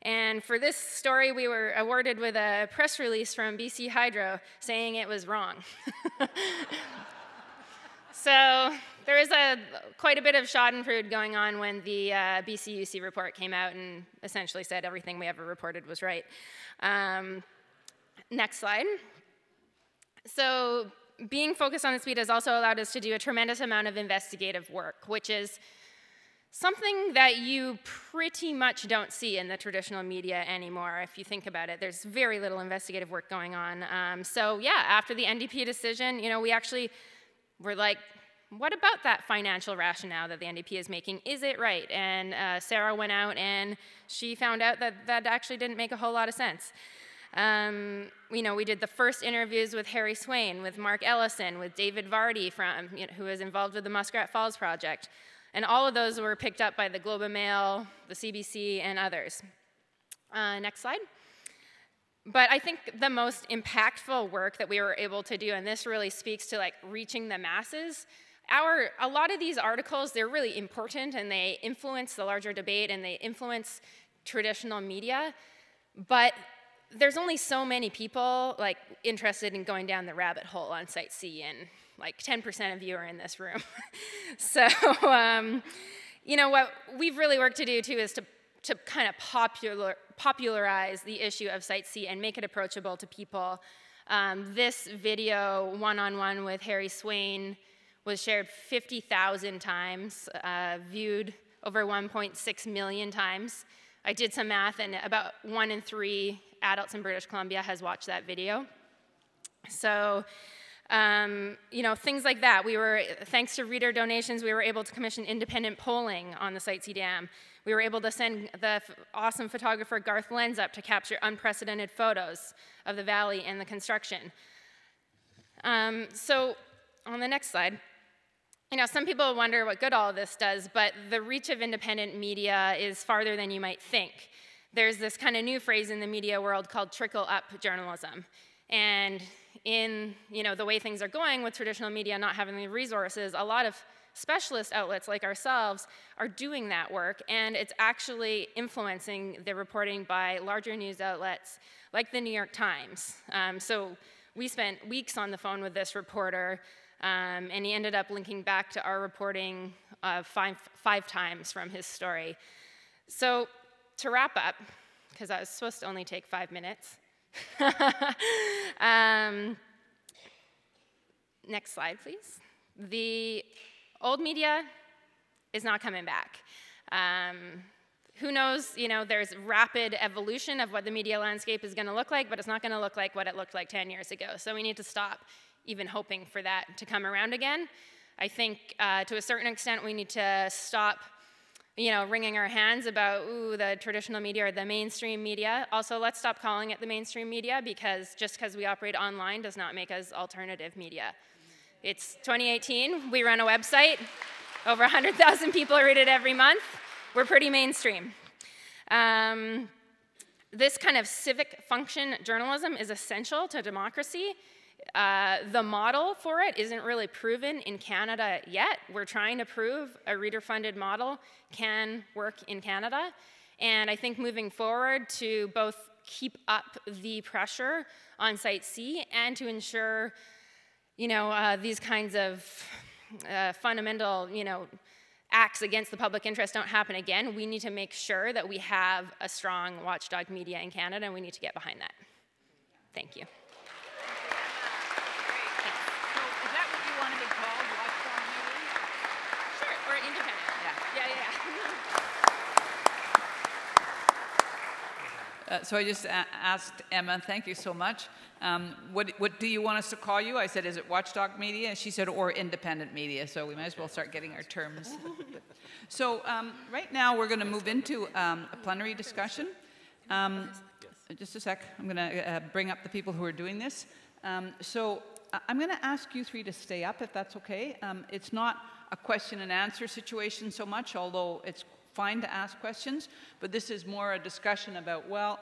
D: And for this story, we were awarded with a press release from BC Hydro saying it was wrong. So there is quite a bit of schadenfreude going on when the BCUC report came out and essentially said everything we ever reported was right. Next slide. So being focused on the speed has also allowed us to do a tremendous amount of investigative work, which is something that you pretty much don't see in the traditional media anymore, if you think about it. There's very little investigative work going on. So yeah, after the NDP decision, we actually were like, what about that financial rationale that the NDP is making? Is it right? And Sarah went out and she found out that that actually didn't make a whole lot of sense. We did the first interviews with Harry Swain, with Mark Ellison, with David Vardy, who was involved with the Muskrat Falls project. And all of those were picked up by the Globe and Mail, the CBC, and others. Next slide. But I think the most impactful work that we were able to do, and this really speaks to reaching the masses, a lot of these articles, they're really important and they influence the larger debate and they influence traditional media, but there's only so many people interested in going down the rabbit hole on Site C, and 10% of you are in this room. So, what we've really worked to do too is to kind of popularize the issue of Site C and make it approachable to people. This video, one-on-one with Harry Swain, was shared 50,000 times, viewed over 1.6 million times. I did some math, and about 1 in 3 adults in British Columbia has watched that video. So, you know, things like that. Thanks to reader donations, we were able to commission independent polling on the Site C Dam. We were able to send the awesome photographer Garth Lenz up to capture unprecedented photos of the valley and the construction. So, on the next slide, you know, some people wonder what good all of this does, but the reach of independent media is farther than you might think. There's this kind of new phrase in the media world called trickle-up journalism. And in, you know, the way things are going with traditional media not having the resources, a lot of specialist outlets like ourselves are doing that work, and it's actually influencing the reporting by larger news outlets like the New York Times. So we spent weeks on the phone with this reporter, and he ended up linking back to our reporting five times from his story. So to wrap up, because I was supposed to only take 5 minutes. Next slide, please. The old media is not coming back. Who knows, you know, there's rapid evolution of what the media landscape is going to look like, but it's not going to look like what it looked like 10 years ago. So we need to stop even hoping for that to come around again. I think to a certain extent we need to stop, you know, wringing our hands about, ooh, the traditional media or the mainstream media. Also, let's stop calling it the mainstream media, because just because we operate online does not make us alternative media. It's 2018, we run a website, over 100,000 people read it every month. We're pretty mainstream. This kind of civic function journalism is essential to democracy. The model for it isn't really proven in Canada yet. We're trying to prove a reader-funded model can work in Canada. And I think moving forward to both keep up the pressure on Site C and to ensure, you know, these kinds of fundamental, you know, acts against the public interest don't happen again, we need to make sure that we have a strong watchdog media in Canada, and we need to get behind that. Thank you.
A: So I just asked Emma, thank you so much, what do you want us to call you? I said, is it watchdog media? And she said, or independent media, so we might as well start getting our terms. So right now we're going to move into a plenary discussion. Just a sec, I'm going to bring up the people who are doing this. So I'm going to ask you three to stay up, if that's okay. It's not a question and answer situation so much, although it's fine to ask questions, but this is more a discussion about, well,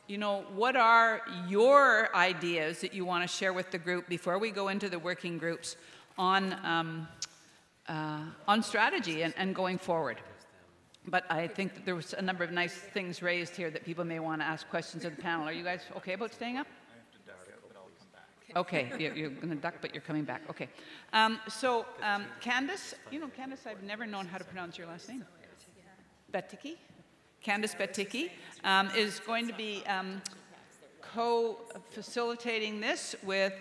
A: you know, what are your ideas that you want to share with the group before we go into the working groups on strategy and going forward. But I think that there was a number of nice things raised here that people may want to ask questions of the panel. Are you guys okay about staying up? Okay, you're going to duck, but you're coming back. Okay. Candace, you know, Candace, I've never known how to pronounce your last name. Beticki? Candace Beticki is going to be co-facilitating this with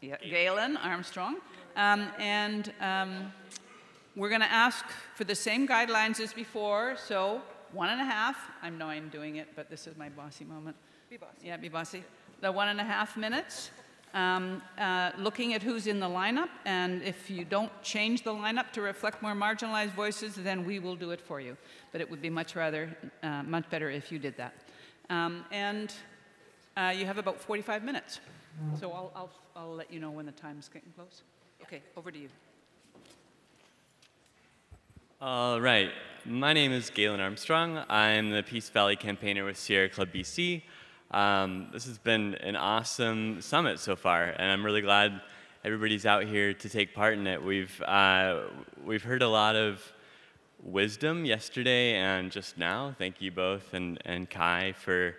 A: Galen Armstrong. We're going to ask for the same guidelines as before, so 1.5. I know I'm doing it, but this is my bossy moment. Be bossy. Yeah, be bossy. The 1.5 minutes. Looking at who's in the lineup, and if you don't change the lineup to reflect more marginalized voices, then we will do it for you. But it would be much better if you did that. You have about 45 minutes. So I'll let you know when the time's getting close. Okay, over to you.
E: All right. My name is Galen Armstrong. I'm the Peace Valley campaigner with Sierra Club BC. This has been an awesome summit so far, and I'm really glad everybody's out here to take part in it. We've heard a lot of wisdom yesterday and just now. Thank you both and Kai for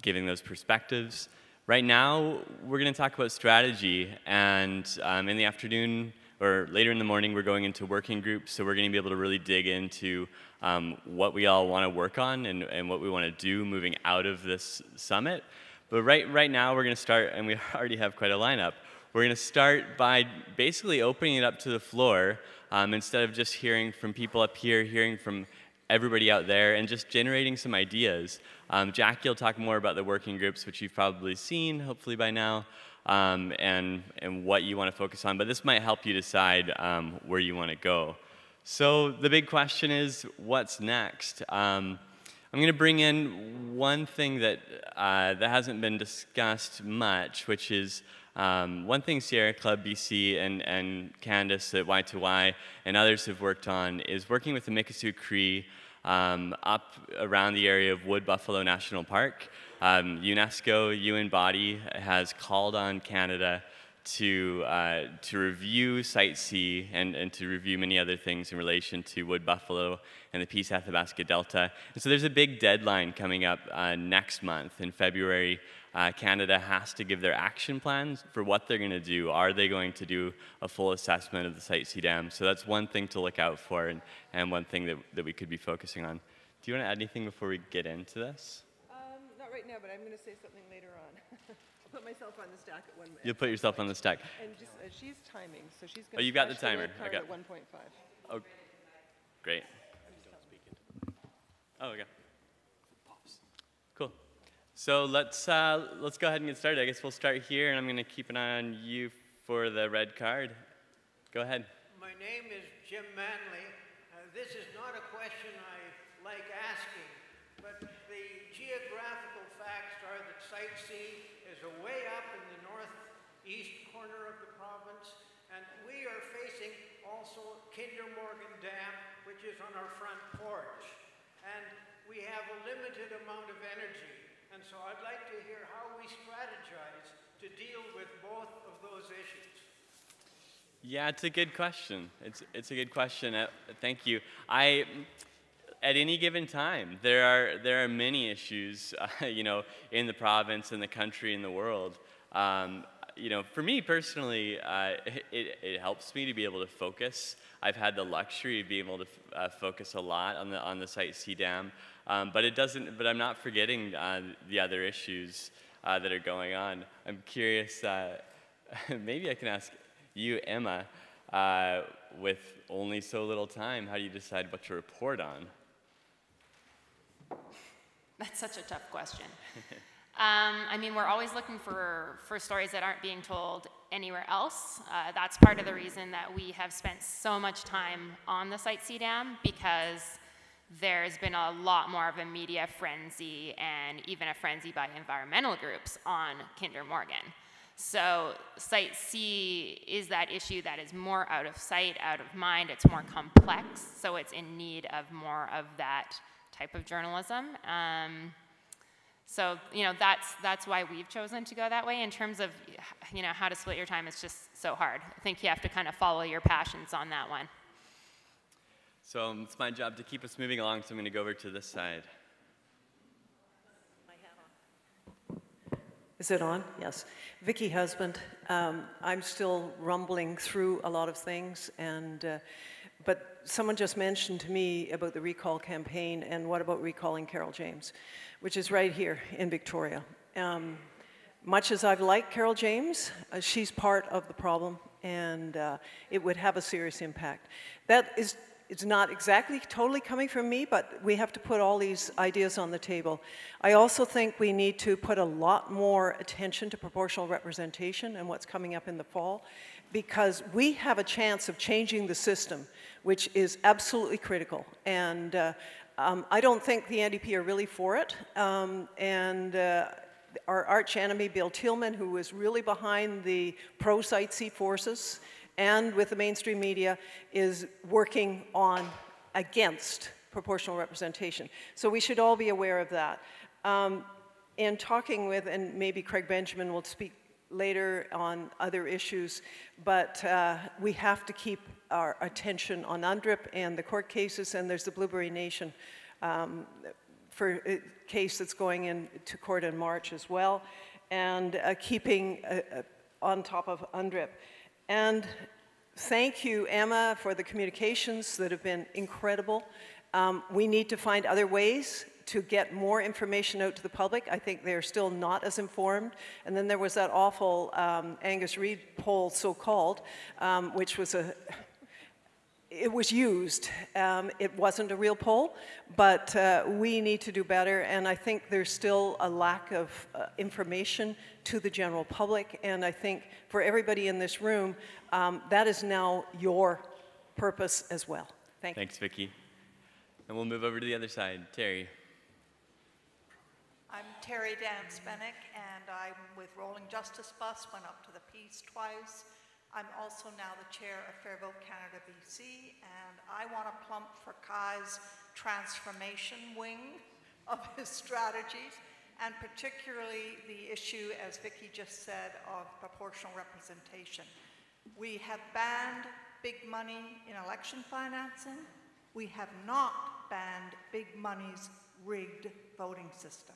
E: giving those perspectives. Right now, we're going to talk about strategy, and in the afternoon or later in the morning, we're going into working groups, so we're going to be able to really dig into what we all want to work on and what we want to do moving out of this summit. But right now, we're going to start, and we already have quite a lineup. We're going to start by basically opening it up to the floor instead of just hearing from people up here, hearing from everybody out there, and just generating some ideas. Jackie will talk more about the working groups, which you've probably seen, hopefully by now, and what you want to focus on. But this might help you decide where you want to go. So the big question is, what's next? I'm going to bring in one thing that hasn't been discussed much, which is one thing Sierra Club BC and Candace at Y2Y and others have worked on is working with the Mikisew Cree up around the area of Wood Buffalo National Park. UNESCO, UN body, has called on Canada to review Site C and to review many other things in relation to Wood Buffalo and the Peace Athabasca Delta. And so there's a big deadline coming up next month in February. Canada has to give their action plans for what they're going to do. Are they going to do a full assessment of the Site C dam? So that's one thing to look out for and one thing that we could be focusing on. Do you want to add anything before we get into this?
F: Not right now, but I'm going to say something later on. I'll put myself on the stack at 1 minute.
E: You'll put yourself on the stack.
F: And just, she's timing, so she's going to.
E: Oh, you've got the timer. Okay.
F: At 1.5.
E: Oh, great. Oh, okay. Cool. So let's go ahead and get started. I guess we'll start here, and I'm going to keep an eye on you for the red card. Go ahead.
G: My name is Jim Manley. This is not a question I like asking, but the geographical facts are that Site C is way up in the northeast corner of the province, and we are facing also Kinder Morgan Dam, which is on our front porch. And we have a limited amount of energy. And so I'd like to hear how we strategize to deal with both of those issues.
E: Yeah, it's a good question. It's a good question. Thank you. At any given time, there are many issues, you know, in the province, in the country, in the world. You know, for me personally, it helps me to be able to focus. I've had the luxury of being able to focus a lot on the Site C dam, but it doesn't. But I'm not forgetting the other issues that are going on. I'm curious. Maybe I can ask you, Emma, with only so little time, how do you decide what to report on?
D: That's such a tough question. I mean, we're always looking for stories that aren't being told anywhere else. That's part of the reason that we have spent so much time on the Site C dam, because there's been a lot more of a media frenzy and even a frenzy by environmental groups on Kinder Morgan. So Site C is that issue that is more out of sight, out of mind. It's more complex, so it's in need of more of that type of journalism. So, you know, that's why we've chosen to go that way. In terms of, you know, how to split your time, it's just so hard. I think you have to kind of follow your passions on that one.
E: So it's my job to keep us moving along, so I'm going to go over to this side.
F: Is it on? Yes. Vicki Husband. I'm still rumbling through a lot of things, but someone just mentioned to me about the recall campaign, and what about recalling Carol James, which is right here in Victoria. Much as I've liked Carol James, she's part of the problem, and it would have a serious impact. It's not exactly totally coming from me, but we have to put all these ideas on the table. I also think we need to put a lot more attention to proportional representation and what's coming up in the fall, because we have a chance of changing the system, which is absolutely critical. And I don't think the NDP are really for it. Our arch enemy, Bill Tillman, who is really behind the pro-Site C forces, and with the mainstream media, is working against proportional representation. So we should all be aware of that. In talking with, and maybe Craig Benjamin will speak later on other issues, but we have to keep our attention on UNDRIP and the court cases, and there's the Blueberry Nation for a case that's going into court in March as well, and keeping on top of UNDRIP. And thank you, Emma, for the communications that have been incredible. We need to find other ways to get more information out to the public. I think they're still not as informed. And then there was that awful Angus Reid poll, so-called, which was it was used. It wasn't a real poll, but we need to do better, and I think there's still a lack of information to the general public, and I think for everybody in this room, that is now your purpose as well. Thank you.
E: Thanks, Vicki. And we'll move over to the other side. Terry.
H: I'm Terry Dan-Spenick, and I'm with Rolling Justice Bus, went up to the Peace twice. I'm also now the chair of Fair Vote Canada BC, and I want to plump for Kai's transformation wing of his strategies, and particularly the issue, as Vicki just said, of proportional representation. We have banned big money in election financing. We have not banned big money's rigged voting system.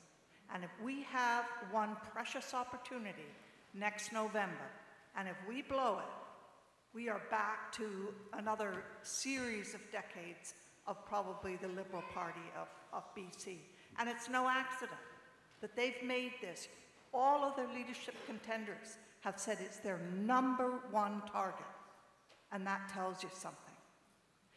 H: And if we have one precious opportunity next November, and if we blow it, we are back to another series of decades of probably the Liberal Party of BC. And it's no accident that they've made this. All of their leadership contenders have said it's their #1 target, and that tells you something.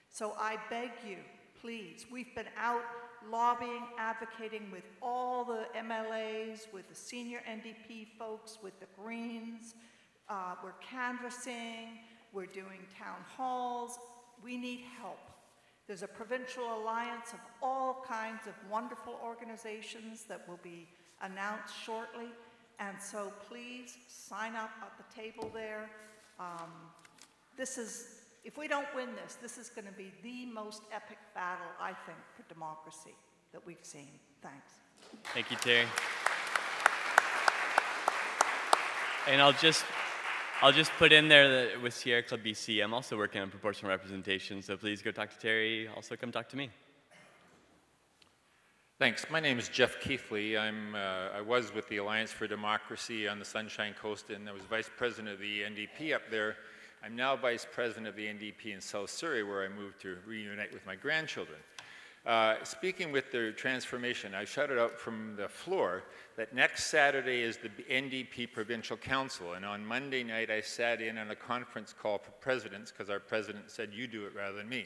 H: So I beg you, please, we've been out lobbying, advocating with all the MLAs, with the senior NDP folks, with the Greens. We're canvassing, we're doing town halls. We need help. There's a provincial alliance of all kinds of wonderful organizations that will be announced shortly. And so please sign up at the table there. If we don't win this, this is going to be the most epic battle, I think, for democracy that we've seen. Thanks.
E: Thank you, Terry. And I'll just put in there that with Sierra Club BC, I'm also working on proportional representation, so please go talk to Terry. Also come talk to me.
I: Thanks. My name is Jeff Keithley. I was with the Alliance for Democracy on the Sunshine Coast, and I was vice president of the NDP up there. I'm now vice president of the NDP in South Surrey, where I moved to reunite with my grandchildren. Speaking with the transformation, I shouted out from the floor that next Saturday is the NDP Provincial Council, and on Monday night I sat in on a conference call for presidents because our president said, you do it rather than me.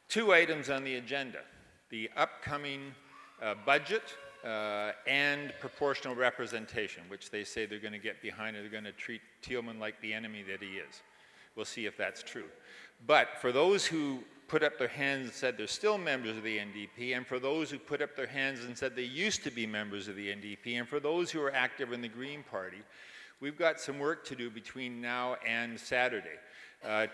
I: 2 items on the agenda, the upcoming budget and proportional representation, which they say they're going to get behind and they're going to treat Thielman like the enemy that he is. We'll see if that's true. But for those who put up their hands and said they're still members of the NDP, and for those who put up their hands and said they used to be members of the NDP, and for those who are active in the Green Party, we've got some work to do between now and Saturday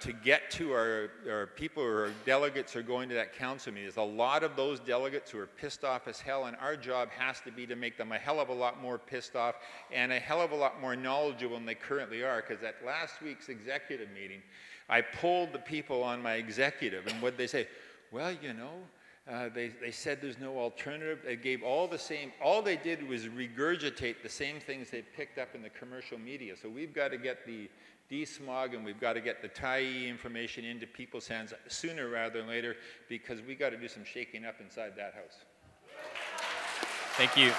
I: to get to our people or our delegates who are going to that council meeting. There's a lot of those delegates who are pissed off as hell, and our job has to be to make them a hell of a lot more pissed off and a hell of a lot more knowledgeable than they currently are, because at last week's executive meeting, I polled the people on my executive, and what they say, well, you know, they said there's no alternative. They gave all they did was regurgitate the same things they picked up in the commercial media. So we've got to get the desmog and we've got to get the TIE information into people's hands sooner rather than later, because we got to do some shaking up inside that house.
E: Thank you.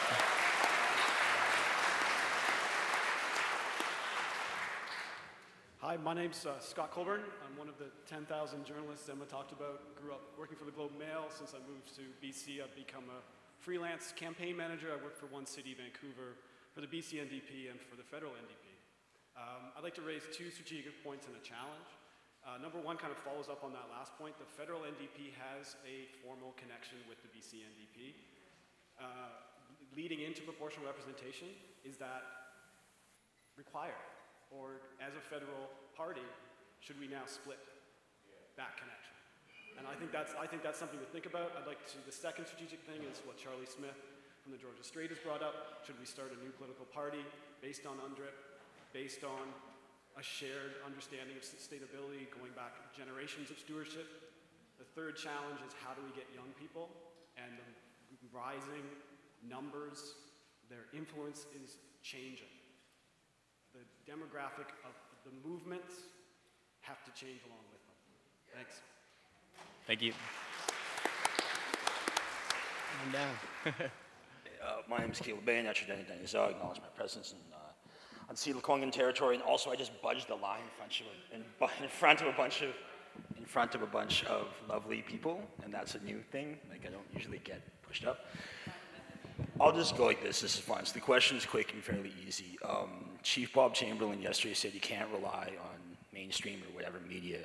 J: Hi, my name's Scott Colburn. I'm one of the 10,000 journalists Emma talked about. Grew up working for the Globe and Mail. Since I moved to BC, I've become a freelance campaign manager. I work for one city, Vancouver, for the BC NDP and for the federal NDP. I'd like to raise 2 strategic points and a challenge. Number 1 kind of follows up on that last point. The federal NDP has a formal connection with the BC NDP. Leading into proportional representation, is that required? Or as a federal party, should we now split that connection? And I think that's something to think about. The second strategic thing is what Charlie Smith from the Georgia Strait has brought up. Should we start a new political party based on UNDRIP, based on a shared understanding of sustainability going back generations of stewardship? The third challenge is how do we get young people, and the rising numbers, their influence is changing. The demographic of the movements have to change along with them. Thanks.
E: Thank you.
K: I'm down. My name is Caleb Bain. I acknowledge my presence on Sea Lekwungen territory, and also I just budged the line in front of a bunch of in front of a bunch of lovely people, and that's a new thing. Like, I don't usually get pushed up. I'll just go like this. This is fun. So the question is quick and fairly easy. Chief Bob Chamberlain yesterday said you can't rely on mainstream or whatever media.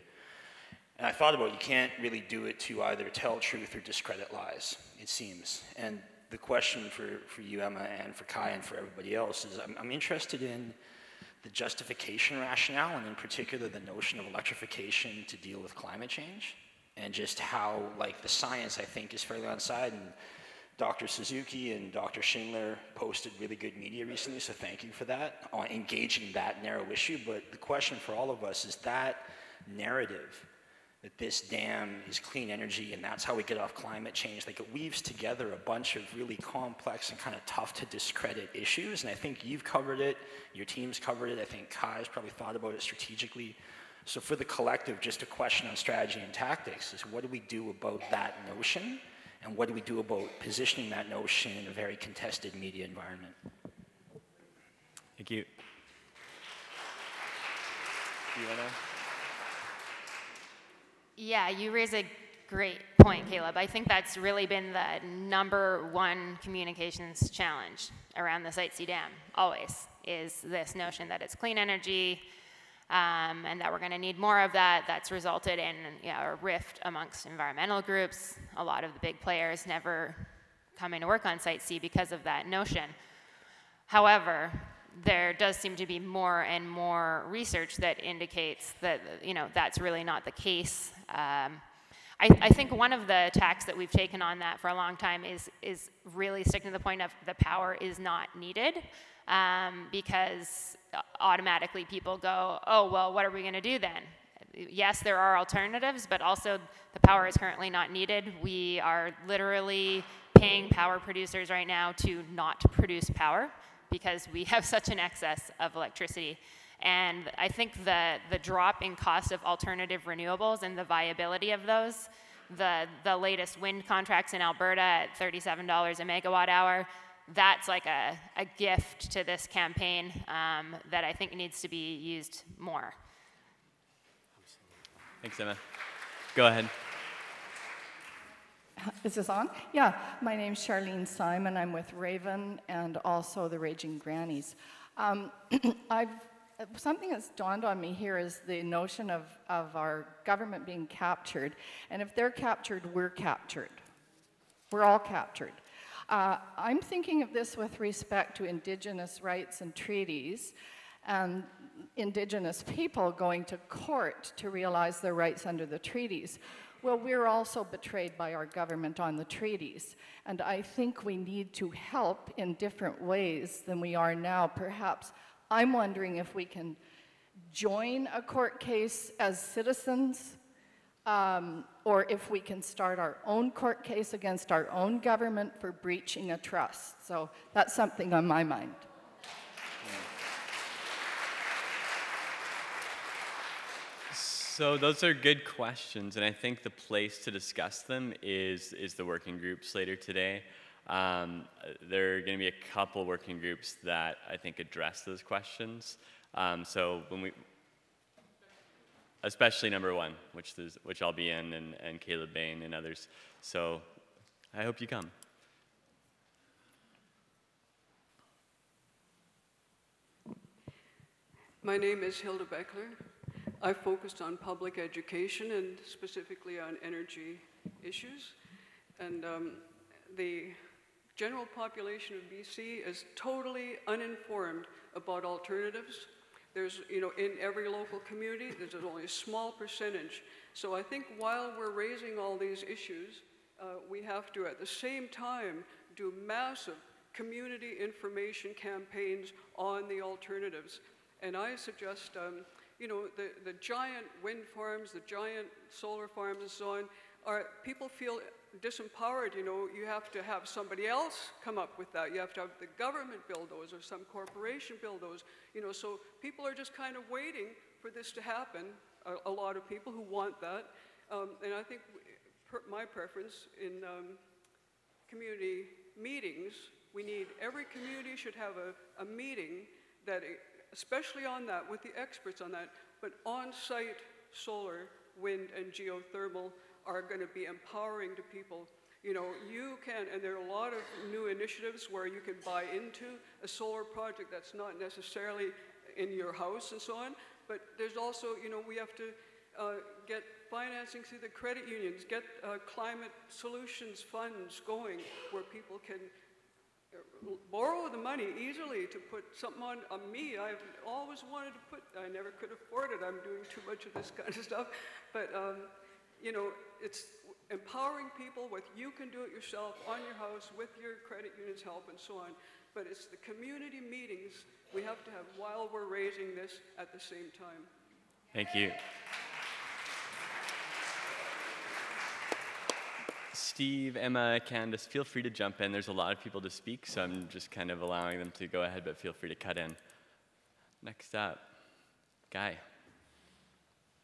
K: And I thought about it, you can't really do it to either tell truth or discredit lies, it seems. And the question for you, Emma, and for Kai, and for everybody else is I'm interested in the justification rationale, and in particular the notion of electrification to deal with climate change, and just how, like, the science, I think, is fairly on side. And Dr. Suzuki and Dr. Schindler posted really good media recently, so thank you for that, on engaging that narrow issue. But the question for all of us is that narrative that this dam is clean energy and that's how we get off climate change, like, it weaves together a bunch of really complex and kind of tough to discredit issues. And I think you've covered it, your team's covered it, I think Kai's probably thought about it strategically. So for the collective, just a question on strategy and tactics is, what do we do about that notion? And what do we do about positioning that notion in a very contested media environment?
E: Thank you. Do you wanna?
D: Yeah, you raise a great point, Caleb. I think that's really been the #1 communications challenge around the Site C Dam, always, is this notion that it's clean energy, and that we're going to need more of that. That's resulted in a rift amongst environmental groups. A lot of the big players never coming to work on Site C because of that notion. However, there does seem to be more and more research that indicates that that's really not the case. I think one of the tacks that we've taken on that for a long time is really sticking to the point of the power is not needed, because automatically people go, oh, well, what are we going to do then? Yes, there are alternatives, but also the power is currently not needed. We are literally paying power producers right now to not produce power because we have such an excess of electricity. And I think the drop in cost of alternative renewables and the viability of those, the latest wind contracts in Alberta at $37 a megawatt hour, that's like a gift to this campaign that I think needs to be used more.
E: Thanks, Emma. Go ahead.
L: Is this on? Yeah, my name's Charlene Simon. I'm with Raven and also the Raging Grannies. Something that's dawned on me here is the notion of our government being captured. And if they're captured, we're captured. We're all captured. I'm thinking of this with respect to Indigenous rights and treaties, and Indigenous people going to court to realize their rights under the treaties. Well, we're also betrayed by our government on the treaties, and I think we need to help in different ways than we are now. Perhaps I'm wondering if we can join a court case as citizens, or if we can start our own court case against our own government for breaching a trust. So that's something on my mind.
E: So those are good questions, and I think the place to discuss them is the working groups later today. There are going to be a couple working groups that I think address those questions. So when we, especially #1, which I'll be in, and Caleb Bain and others. So I hope you come.
M: My name is Hilda Beckler. I focused on public education and specifically on energy issues. And the general population of BC is totally uninformed about alternatives. There's, in every local community, there's only a small percentage. So I think while we're raising all these issues, we have to, at the same time, do massive community information campaigns on the alternatives. And I suggest, the giant wind farms, the giant solar farms and so on, people feel disempowered. You have to have somebody else come up with that. You have to have the government build those or some corporation build those. So people are just kind of waiting for this to happen, a lot of people who want that. And I think my preference in community meetings, every community should have a meeting that, especially on that, with the experts on that, but on-site solar wind and geothermal are going to be empowering to people. You know, you can, and there are a lot of new initiatives where you can buy into a solar project that's not necessarily in your house and so on, but there's also, you know, we have to get financing through the credit unions, get climate solutions funds going where people can borrow the money easily to put something on me. I've always wanted to put, I never could afford it. I'm doing too much of this kind of stuff. But, you know, it's empowering people with you can do it yourself on your house with your credit union's help and so on. But it's the community meetings we have to have while we're raising this at the same time.
E: Thank you. Steve, Emma, Candace, feel free to jump in. There's a lot of people to speak, so I'm just kind of allowing them to go ahead, but feel free to cut in. Next up, Guy.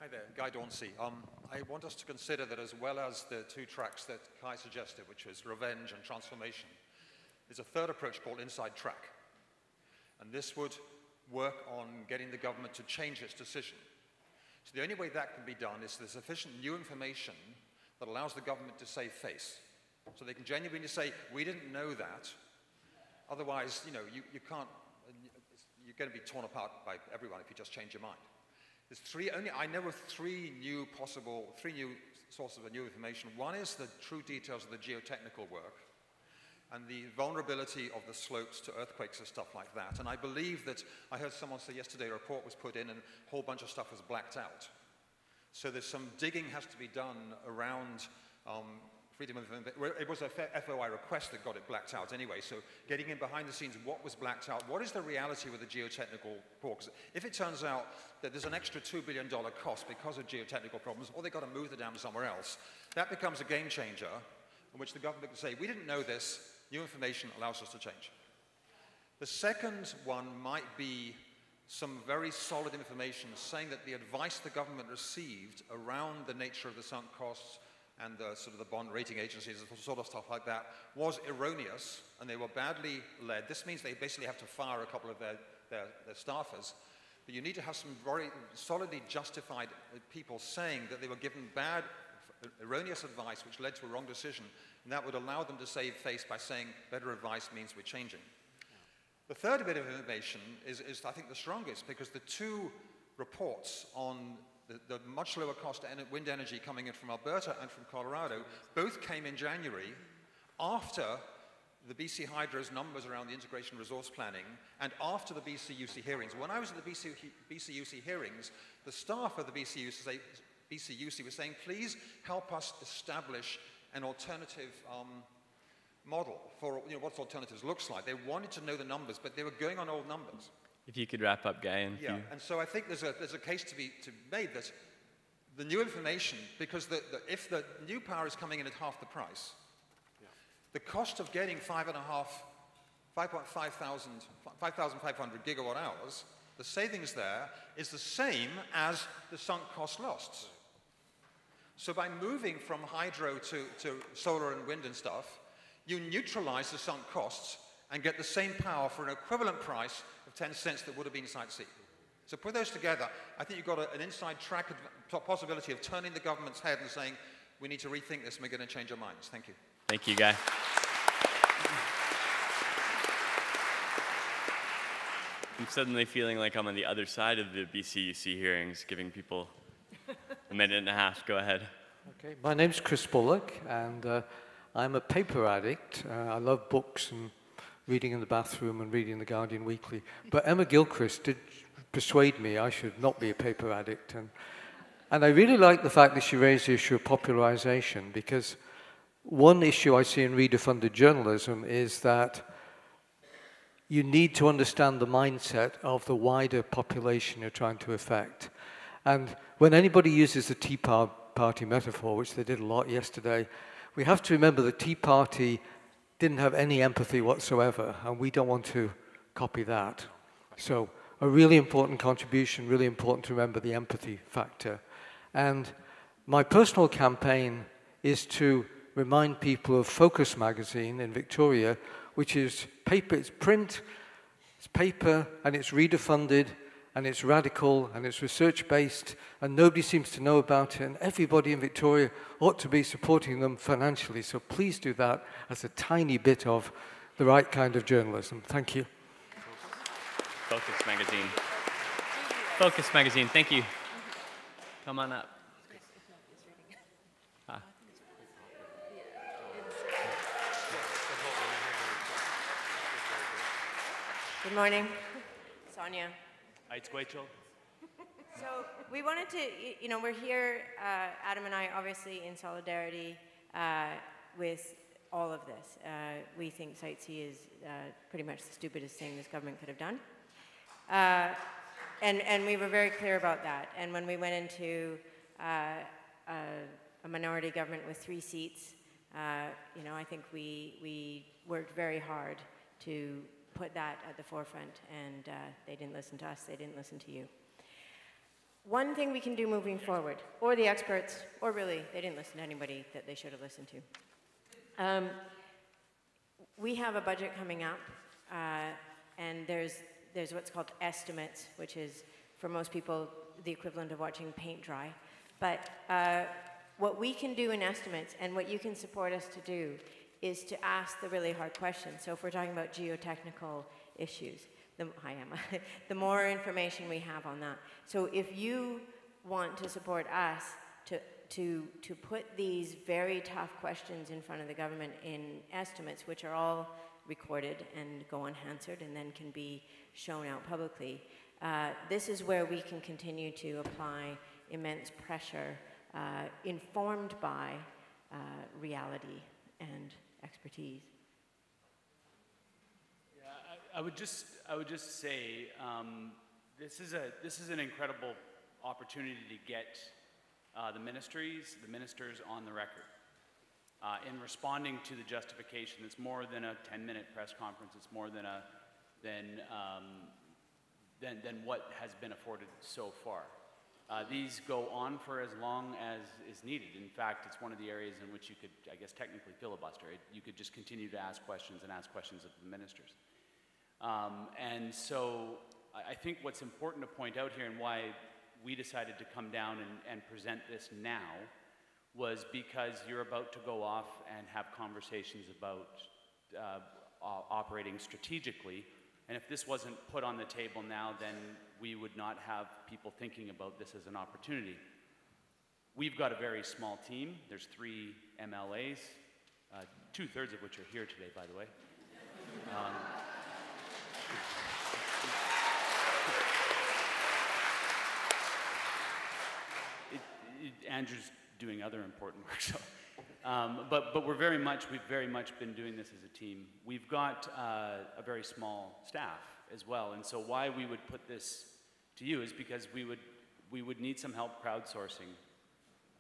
N: Hi there, Guy Dauncey. I want us to consider that as well as the two tracks that Kai suggested, which is revenge and transformation, there's a third approach called inside track. And this would work on getting the government to change its decision. So the only way that can be done is there's sufficient new information that allows the government to save face. So they can genuinely say, we didn't know that. Otherwise, you know, you can't, you're going to be torn apart by everyone if you just change your mind. There's I know of three new sources of new information. One is the true details of the geotechnical work and the vulnerability of the slopes to earthquakes and stuff like that. And I believe that, I heard someone say yesterday a report was put in and a whole bunch of stuff was blacked out. So there's some digging has to be done around freedom of information. It was a FOI request that got it blacked out anyway. So getting in behind the scenes, what was blacked out? What is the reality with the geotechnical report? 'Cause if it turns out that there's an extra $2 billion cost because of geotechnical problems, or they've got to move the dam somewhere else, that becomes a game changer in which the government can say, we didn't know this, new information allows us to change. The second one might be some very solid information saying that the advice the government received around the nature of the sunk costs and the sort of the bond rating agencies and sort of stuff like that was erroneous and they were badly led. This means they basically have to fire a couple of their staffers. But you need to have some very solidly justified people saying that they were given bad, erroneous advice which led to a wrong decision, and that would allow them to save face by saying better advice means we're changing. The third bit of information is I think, the strongest, because the two reports on the much lower cost wind energy coming in from Alberta and from Colorado both came in January after the BC Hydro's numbers around the integration resource planning and after the BCUC hearings. When I was at the BCUC hearings, the staff of the BCUC was saying, please help us establish an alternative model for what alternatives looks like. They wanted to know the numbers, but they were going on old numbers.
E: If you could wrap up, Guy. And
N: and so I think there's a case to be made that the new information, because if the new power is coming in at half the price, the cost of getting 5,500 gigawatt hours, the savings there is the same as the sunk cost lost. So by moving from hydro to solar and wind and stuff, you neutralize the sunk costs and get the same power for an equivalent price of 10 cents that would have been Site C. So put those together, I think you've got an inside track possibility of turning the government's head and saying, we need to rethink this and we're going to change our minds. Thank you.
E: Thank you, Guy. I'm suddenly feeling like I'm on the other side of the BCUC hearings, giving people a minute and a half. Go ahead.
O: Okay, my name's Chris Bullock, and I'm a paper addict. I love books and reading in the bathroom and reading the Guardian Weekly. But Emma Gilchrist did persuade me I should not be a paper addict. And I really like the fact that she raised the issue of popularization, because one issue I see in reader-funded journalism is that you need to understand the mindset of the wider population you're trying to affect. And when anybody uses the Tea Party metaphor, which they did a lot yesterday, we have to remember the Tea Party didn't have any empathy whatsoever, and we don't want to copy that. So a really important contribution, really important to remember the empathy factor. And my personal campaign is to remind people of Focus magazine in Victoria, which is paper, it's print, it's paper, and it's reader funded, and it's radical, and it's research-based, and nobody seems to know about it, and everybody in Victoria ought to be supporting them financially. So please do that as a tiny bit of the right kind of journalism. Thank you.
E: Focus Magazine. Focus Magazine, thank you. Come on up.
P: Good morning, Sonia.
C: It's Rachel.
P: So we wanted to, you know, we're here, Adam and I, obviously in solidarity with all of this. We think Site C is pretty much the stupidest thing this government could have done. And we were very clear about that. And when we went into a minority government with 3 seats, you know, I think we worked very hard to put that at the forefront, and they didn't listen to us, they didn't listen to you. One thing we can do moving forward, or the experts, or really, they didn't listen to anybody that they should have listened to. We have a budget coming up, and there's what's called estimates, which is, for most people, the equivalent of watching paint dry. But what we can do in estimates, and what you can support us to do, is to ask the really hard questions. So if we're talking about geotechnical issues, hi Emma, the more information we have on that. So if you want to support us to put these very tough questions in front of the government in estimates, which are all recorded and go unanswered and then can be shown out publicly, this is where we can continue to apply immense pressure informed by reality and expertise.
Q: Yeah, I would just say this is an incredible opportunity to get the ministers on the record in responding to the justification. It's more than a 10-minute press conference. It's more than what has been afforded so far. These go on for as long as is needed. In fact, it's one of the areas in which you could, I guess, technically filibuster. You could just continue to ask questions and ask questions of the ministers. And so I think what's important to point out here, and why we decided to come down and present this now, was because you're about to go off and have conversations about operating strategically. And if this wasn't put on the table now, then we would not have people thinking about this as an opportunity. We've got a very small team. There's 3 MLAs, 2/3 of which are here today, by the way. Andrew's doing other important work, so. But we've very much been doing this as a team. We've got a very small staff as well, and so why we would put this to you is because we would need some help crowdsourcing.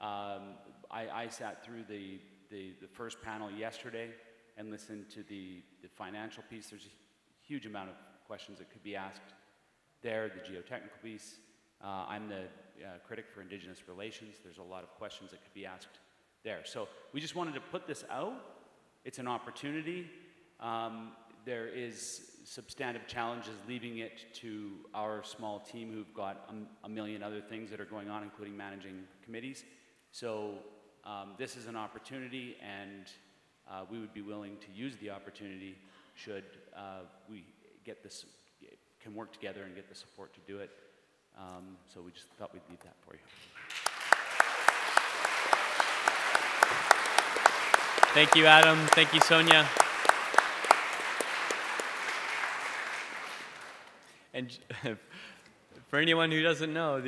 Q: I sat through the first panel yesterday and listened to the financial piece. There's a huge amount of questions that could be asked there, the geotechnical piece. I'm the critic for Indigenous relations. There's a lot of questions that could be asked there. So we just wanted to put this out. It's an opportunity. There is substantive challenges leaving it to our small team who've got a million other things that are going on, including managing committees. So this is an opportunity, and we would be willing to use the opportunity should we get this, can work together and get the support to do it. So we just thought we'd leave that for you.
E: Thank you, Adam. Thank you, Sonia. And for anyone who doesn't know,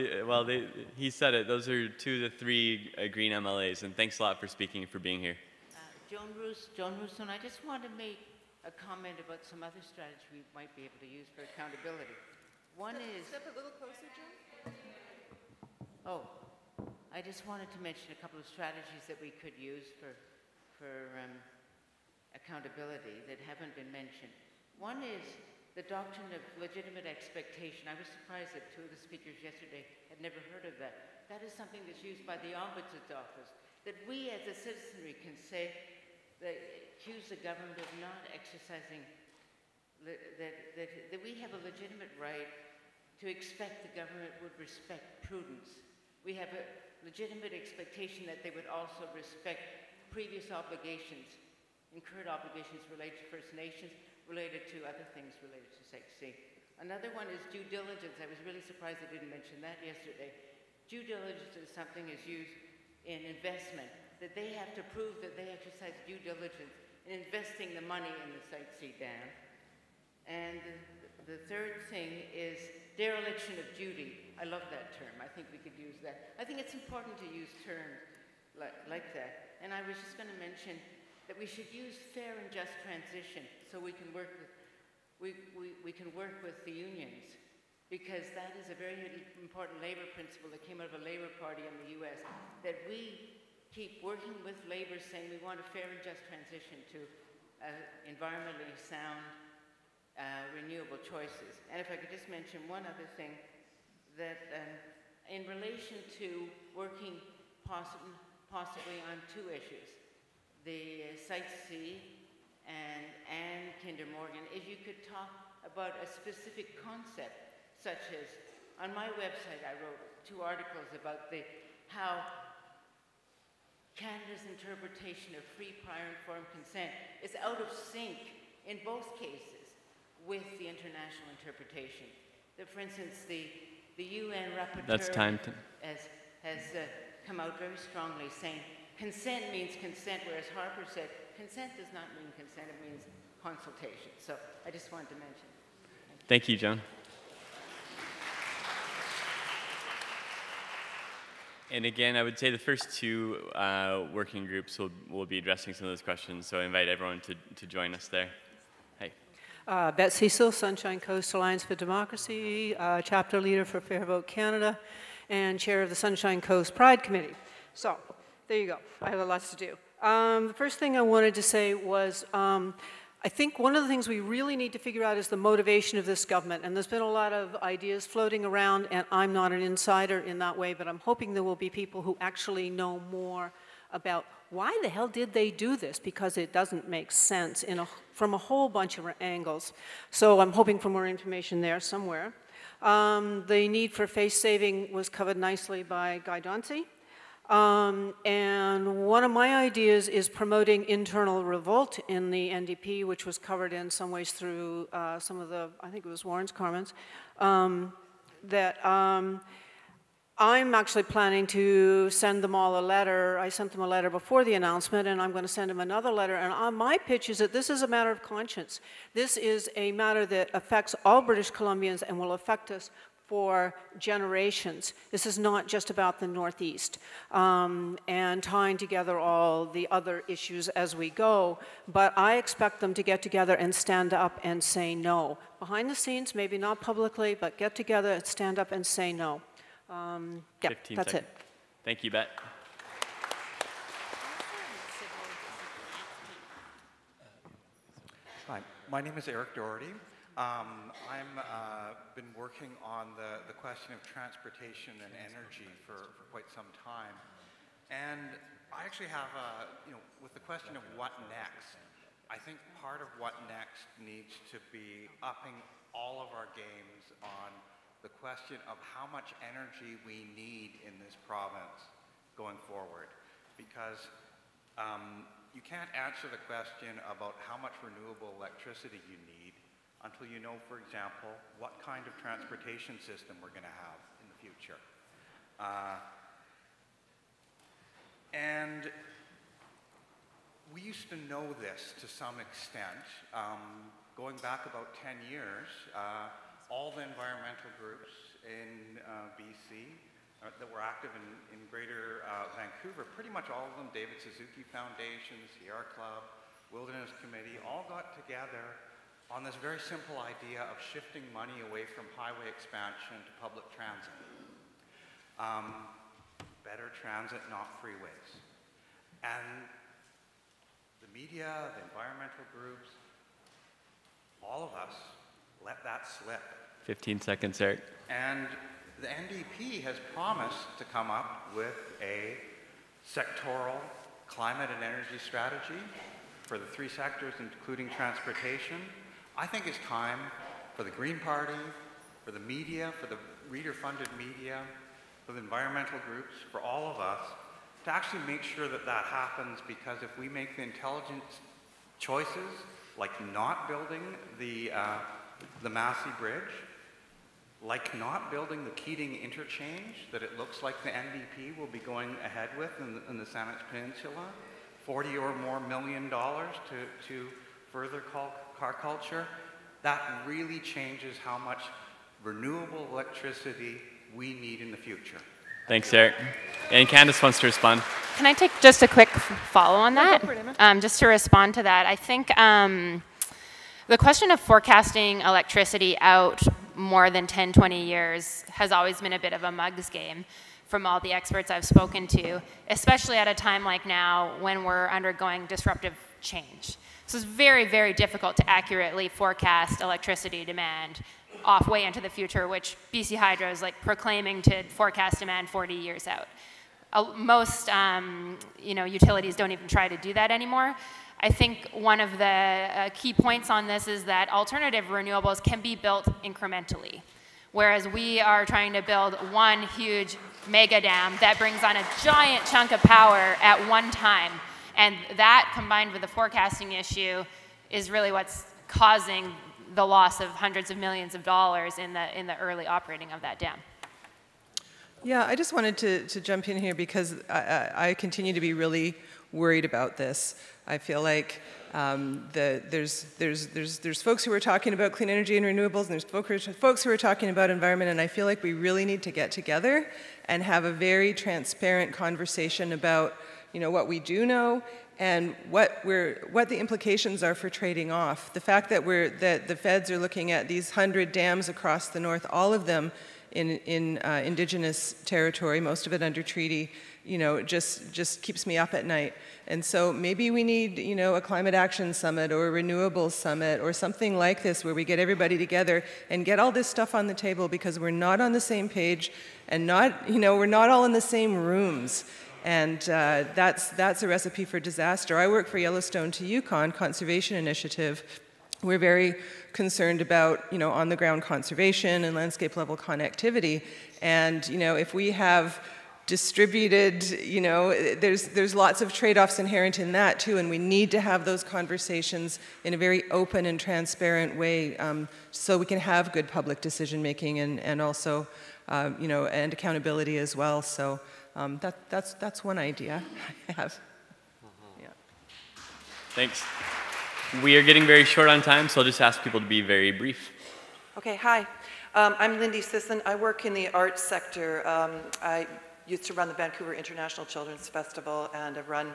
E: he said it, those are 2 of the 3 Green MLAs, and thanks a lot for speaking and for being here.
R: Joan Rousseau, and I just want to make a comment about some other strategy we might be able to use for accountability. One is...
S: Step a little closer, Joan.
R: Oh, I just wanted to mention a couple of strategies that we could use for accountability that haven't been mentioned. One is the doctrine of legitimate expectation. I was surprised that 2 of the speakers yesterday had never heard of that. That is something that's used by the Ombudsman's office, that we as a citizenry can say, accuse the government of not exercising, that we have a legitimate right to expect the government would respect prudence. We have a legitimate expectation that they would also respect previous obligations, incurred obligations related to First Nations, related to other things related to Site C. Another one is due diligence. I was really surprised I didn't mention that yesterday. Due diligence is something is used in investment, that they have to prove that they exercise due diligence in investing the money in the Site C dam. And the third thing is dereliction of duty. I love that term. I think we could use that. I think it's important to use terms like that. And I was just going to mention that we should use fair and just transition so we can work with, we can work with the unions, because that is a very important labor principle that came out of a labor party in the US, that we keep working with labor saying we want a fair and just transition to environmentally sound renewable choices. And if I could just mention one other thing, that in relation to working possibly on two issues, the Site C and Kinder Morgan, if you could talk about a specific concept, such as, on my website I wrote 2 articles about how Canada's interpretation of free, prior, informed consent is out of sync in both cases with the international interpretation. That, for instance, the UN rapporteur has come out very strongly saying consent means consent, whereas Harper said consent does not mean consent, it means consultation. So I just wanted to mention.
E: Thank you, Joan. And again, I would say the first 2 working groups will be addressing some of those questions, so I invite everyone to join us there. Hey.
F: Bette Cecil, Sunshine Coast Alliance for Democracy, chapter leader for Fair Vote Canada, and chair of the Sunshine Coast Pride Committee. So, there you go. I have lots to do. The first thing I wanted to say was, I think one of the things we really need to figure out is the motivation of this government. And there's been a lot of ideas floating around, and I'm not an insider in that way, but I'm hoping there will be people who actually know more about why the hell did they do this, because it doesn't make sense from a whole bunch of angles. So I'm hoping for more information there somewhere. The need for face saving was covered nicely by Guy Dauncey. And one of my ideas is promoting internal revolt in the NDP, which was covered in some ways through some of the, I think it was Warren's comments, I'm actually planning to send them all a letter. I sent them a letter before the announcement, and I'm going to send them another letter. And my pitch is that this is a matter of conscience. This is a matter that affects all British Columbians and will affect us for generations. This is not just about the Northeast and tying together all the other issues as we go, but I expect them to get together and stand up and say no. Behind the scenes, maybe not publicly, but get together and stand up and say no. Yeah, that's it.
E: Thank you, Bette.
S: Hi, my name is Eric Doherty. I've been working on the question of transportation and energy for quite some time. And I actually have, with the question of what next, I think part of what next needs to be upping all of our games on the question of how much energy we need in this province going forward. Because you can't answer the question about how much renewable electricity you need until you know, for example, what kind of transportation system we're going to have in the future. And we used to know this to some extent. Going back about 10 years, all the environmental groups in BC that were active in Greater Vancouver, pretty much all of them, David Suzuki Foundation, Sierra Club, Wilderness Committee, all got together on this very simple idea of shifting money away from highway expansion to public transit. Better transit, not freeways. And the media, the environmental groups, all of us let that slip.
E: 15 seconds, Eric.
S: And the NDP has promised to come up with a sectoral climate and energy strategy for the 3 sectors, including transportation. I think it's time for the Green Party, for the media, for the reader-funded media, for the environmental groups, for all of us, to actually make sure that that happens, because if we make the intelligent choices, like not building the Massey Bridge, like not building the Keating interchange that it looks like the NDP will be going ahead with in the Saanich Peninsula, $40 or more million to further car culture, that really changes how much renewable electricity we need in the future.
E: Thanks, Eric. And Candace wants to respond.
D: Can I take just a quick follow on that? Just to respond to that, I think the question of forecasting electricity out more than 10, 20 years has always been a bit of a mug's game from all the experts I've spoken to, especially at a time like now when we're undergoing disruptive change. So it's very, very difficult to accurately forecast electricity demand off way into the future, which BC Hydro is like proclaiming to forecast demand 40 years out. Most utilities don't even try to do that anymore. I think one of the key points on this is that alternative renewables can be built incrementally, whereas we are trying to build one huge mega dam that brings on a giant chunk of power at one time. And that, combined with the forecasting issue, is really what's causing the loss of hundreds of millions of dollars in the early operating of that dam.
T: Yeah, I just wanted to jump in here because I continue to be really worried about this. I feel like there's folks who are talking about clean energy and renewables, and there's folks who are talking about environment, and I feel like we really need to get together and have a very transparent conversation about what we do know and what the implications are for trading off. The fact that the feds are looking at these 100 dams across the north, all of them in indigenous territory, most of it under treaty, just keeps me up at night. And so maybe we need, a climate action summit or a renewables summit or something like this where we get everybody together and get all this stuff on the table, because we're not on the same page and we're not all in the same rooms. And that's a recipe for disaster. I work for Yellowstone to Yukon Conservation Initiative. We're very concerned about, on-the-ground conservation and landscape-level connectivity. And, if we have distributed, there's lots of trade-offs inherent in that too, and we need to have those conversations in a very open and transparent way, so we can have good public decision-making and also, and accountability as well. So that's one idea I have. Yeah.
E: Thanks. We are getting very short on time, so I'll just ask people to be very brief.
U: Okay, hi. I'm Lindy Sisson. I work in the arts sector. I used to run the Vancouver International Children's Festival, and I've run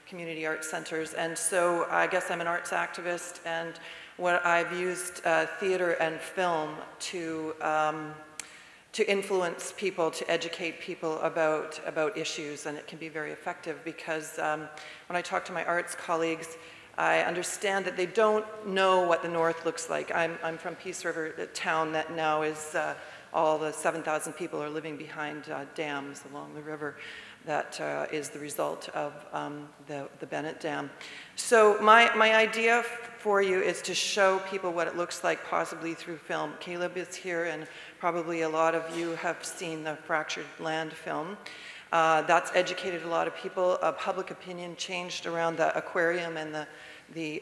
U: community arts centers. And so I guess I'm an arts activist, and what I've used theater and film to influence people, to educate people about issues, and it can be very effective because when I talk to my arts colleagues, I understand that they don't know what the North looks like. I'm from Peace River, a town that now is, all the 7,000 people are living behind dams along the river. That is the result of the Bennett Dam. So my idea for you is to show people what it looks like, possibly through film. Caleb is here, and probably a lot of you have seen the Fractured Land film. That's educated a lot of people. Public opinion changed around the aquarium and the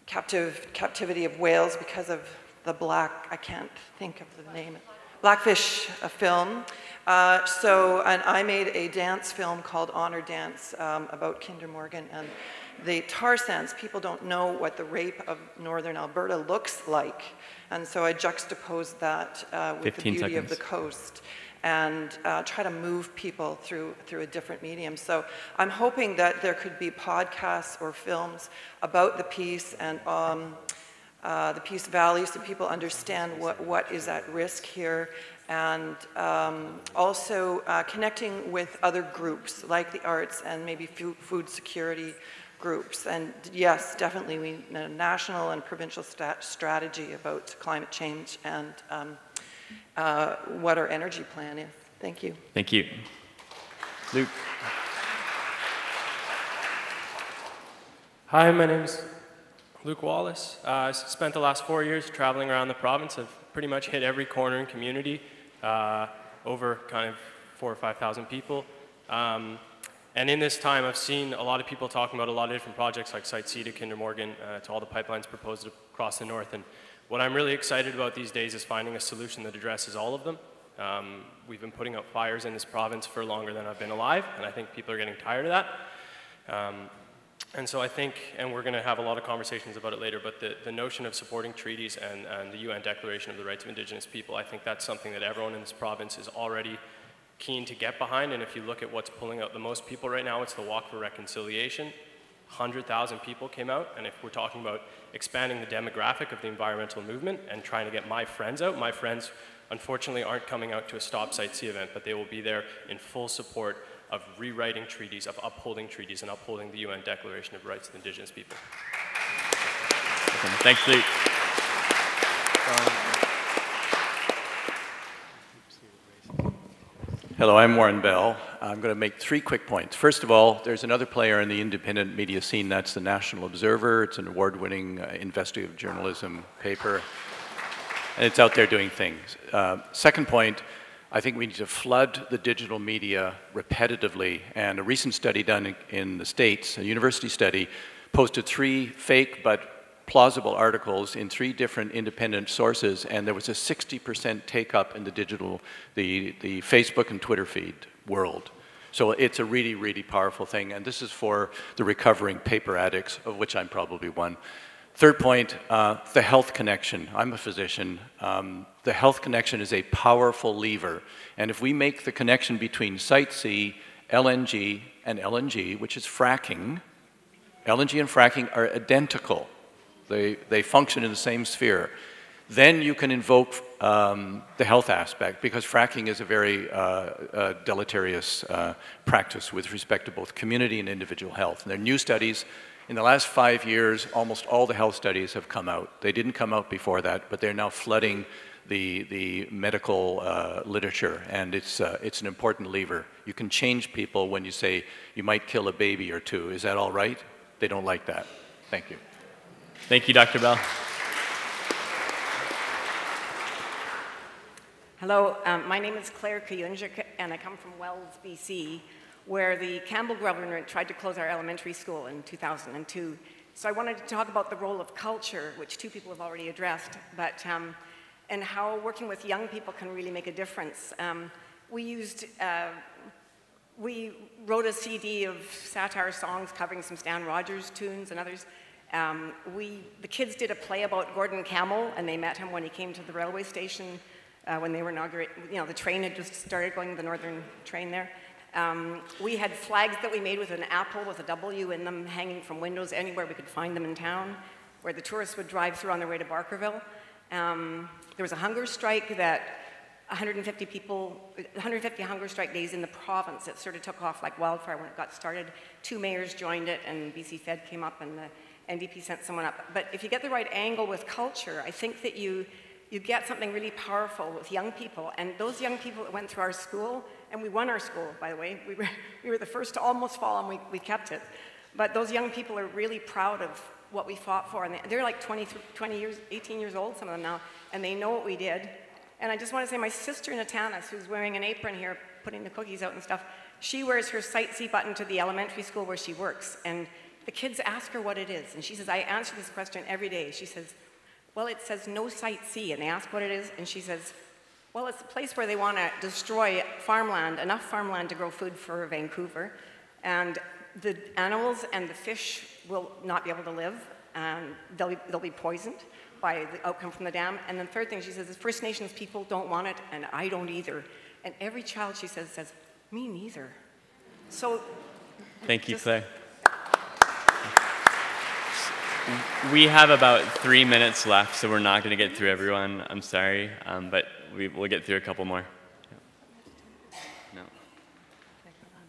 U: captivity of whales because of the I can't think of the name, Blackfish film. And I made a dance film called Honor Dance about Kinder Morgan and the tar sands. People don't know what the rape of northern Alberta looks like. And so I juxtaposed that with the beauty of the coast and try to move people through a different medium. So I'm hoping that there could be podcasts or films about the Peace and the Peace Valley, so people understand what is at risk here, and also connecting with other groups like the arts and maybe food security groups. And yes, definitely we need a national and provincial strategy about climate change and what our energy plan is. Thank you.
E: Thank you. Luke.
V: Hi, my name's
B: Luke Wallace. I spent the last 4 years traveling around the province. I've pretty much hit every corner and community, over kind of 4,000 or 5,000 people. And in this time, I've seen a lot of people talking about a lot of different projects like Site C to Kinder Morgan, to all the pipelines proposed across the north. And what I'm really excited about these days is finding a solution that addresses all of them. We've been putting out fires in this province for longer than I've been alive, and I think people are getting tired of that. And so I think, and we're going to have a lot of conversations about it later, but the notion of supporting treaties and the UN Declaration of the Rights of Indigenous People, I think that's something that everyone in this province is already keen to get behind. And if you look at what's pulling out the most people right now, it's the Walk for Reconciliation. 100,000 people came out, and if we're talking about expanding the demographic of the environmental movement and trying to get my friends out, my friends unfortunately aren't coming out to a Stop Site C event, but they will be there in full support of rewriting treaties, of upholding treaties, and upholding the UN Declaration of Rights of Indigenous People.
E: Thanks, Luke.
V: Hello, I'm Warren Bell. I'm going to make 3 quick points. First of all, there's another player in the independent media scene, that's the National Observer. It's an award-winning investigative journalism paper, and it's out there doing things. Second point, I think we need to flood the digital media repetitively, and a recent study done in the States, a university study, posted 3 fake but plausible articles in 3 different independent sources, and there was a 60% take-up in the digital, the Facebook and Twitter feed world. So it's a really, really powerful thing, and this is for the recovering paper addicts, of which I'm probably one. Third point, the health connection. I'm a physician. The health connection is a powerful lever, and if we make the connection between Site C, LNG, and LNG, which is fracking, LNG and fracking are identical. They function in the same sphere. Then you can invoke the health aspect, because fracking is a very deleterious practice with respect to both community and individual health. And there are new studies. In the last 5 years, almost all the health studies have come out. They didn't come out before that, but they're now flooding the medical literature, and it's an important lever. You can change people when you say you might kill a baby or 2. Is that all right? They don't like that. Thank you.
E: Thank you, Dr. Bell.
W: Hello, my name is Claire Kuyunjik, and I come from Wells, BC, where the Campbell government tried to close our elementary school in 2002. So I wanted to talk about the role of culture, which 2 people have already addressed, but and how working with young people can really make a difference. We wrote a CD of satire songs covering some Stan Rogers tunes and others. The kids did a play about Gordon Campbell, and they met him when he came to the railway station when they were inaugurating, the train had just started going, the northern train there. We had flags that we made with an apple with a W in them hanging from windows anywhere we could find them in town, where the tourists would drive through on their way to Barkerville. There was a hunger strike that 150 hunger strike days in the province. It sort of took off like wildfire when it got started. 2 mayors joined it, and BC Fed came up, and the NDP sent someone up. But if you get the right angle with culture, I think that you get something really powerful with young people. And those young people that went through our school, and we won our school, by the way. We were the first to almost fall, and we kept it. But those young people are really proud of what we fought for. And they're like 18 years old, some of them now, and they know what we did. And I just want to say my sister Natanis, who's wearing an apron here, putting the cookies out and stuff, she wears her Site C button to the elementary school where she works. And the kids ask her what it is, and she says, I answer this question every day. She says, well, it says no Site C, and they ask what it is, and she says, well, it's a place where they want to destroy farmland, enough farmland to grow food for Vancouver, and the animals and the fish will not be able to live, and they'll be poisoned by the outcome from the dam. And then the third thing she says is First Nations people don't want it, and I don't either. And every child, she says, me neither. So
E: thank you, Claire. We have about 3 minutes left, so we're not going to get through everyone. I'm sorry, but we'll get through a couple more. No.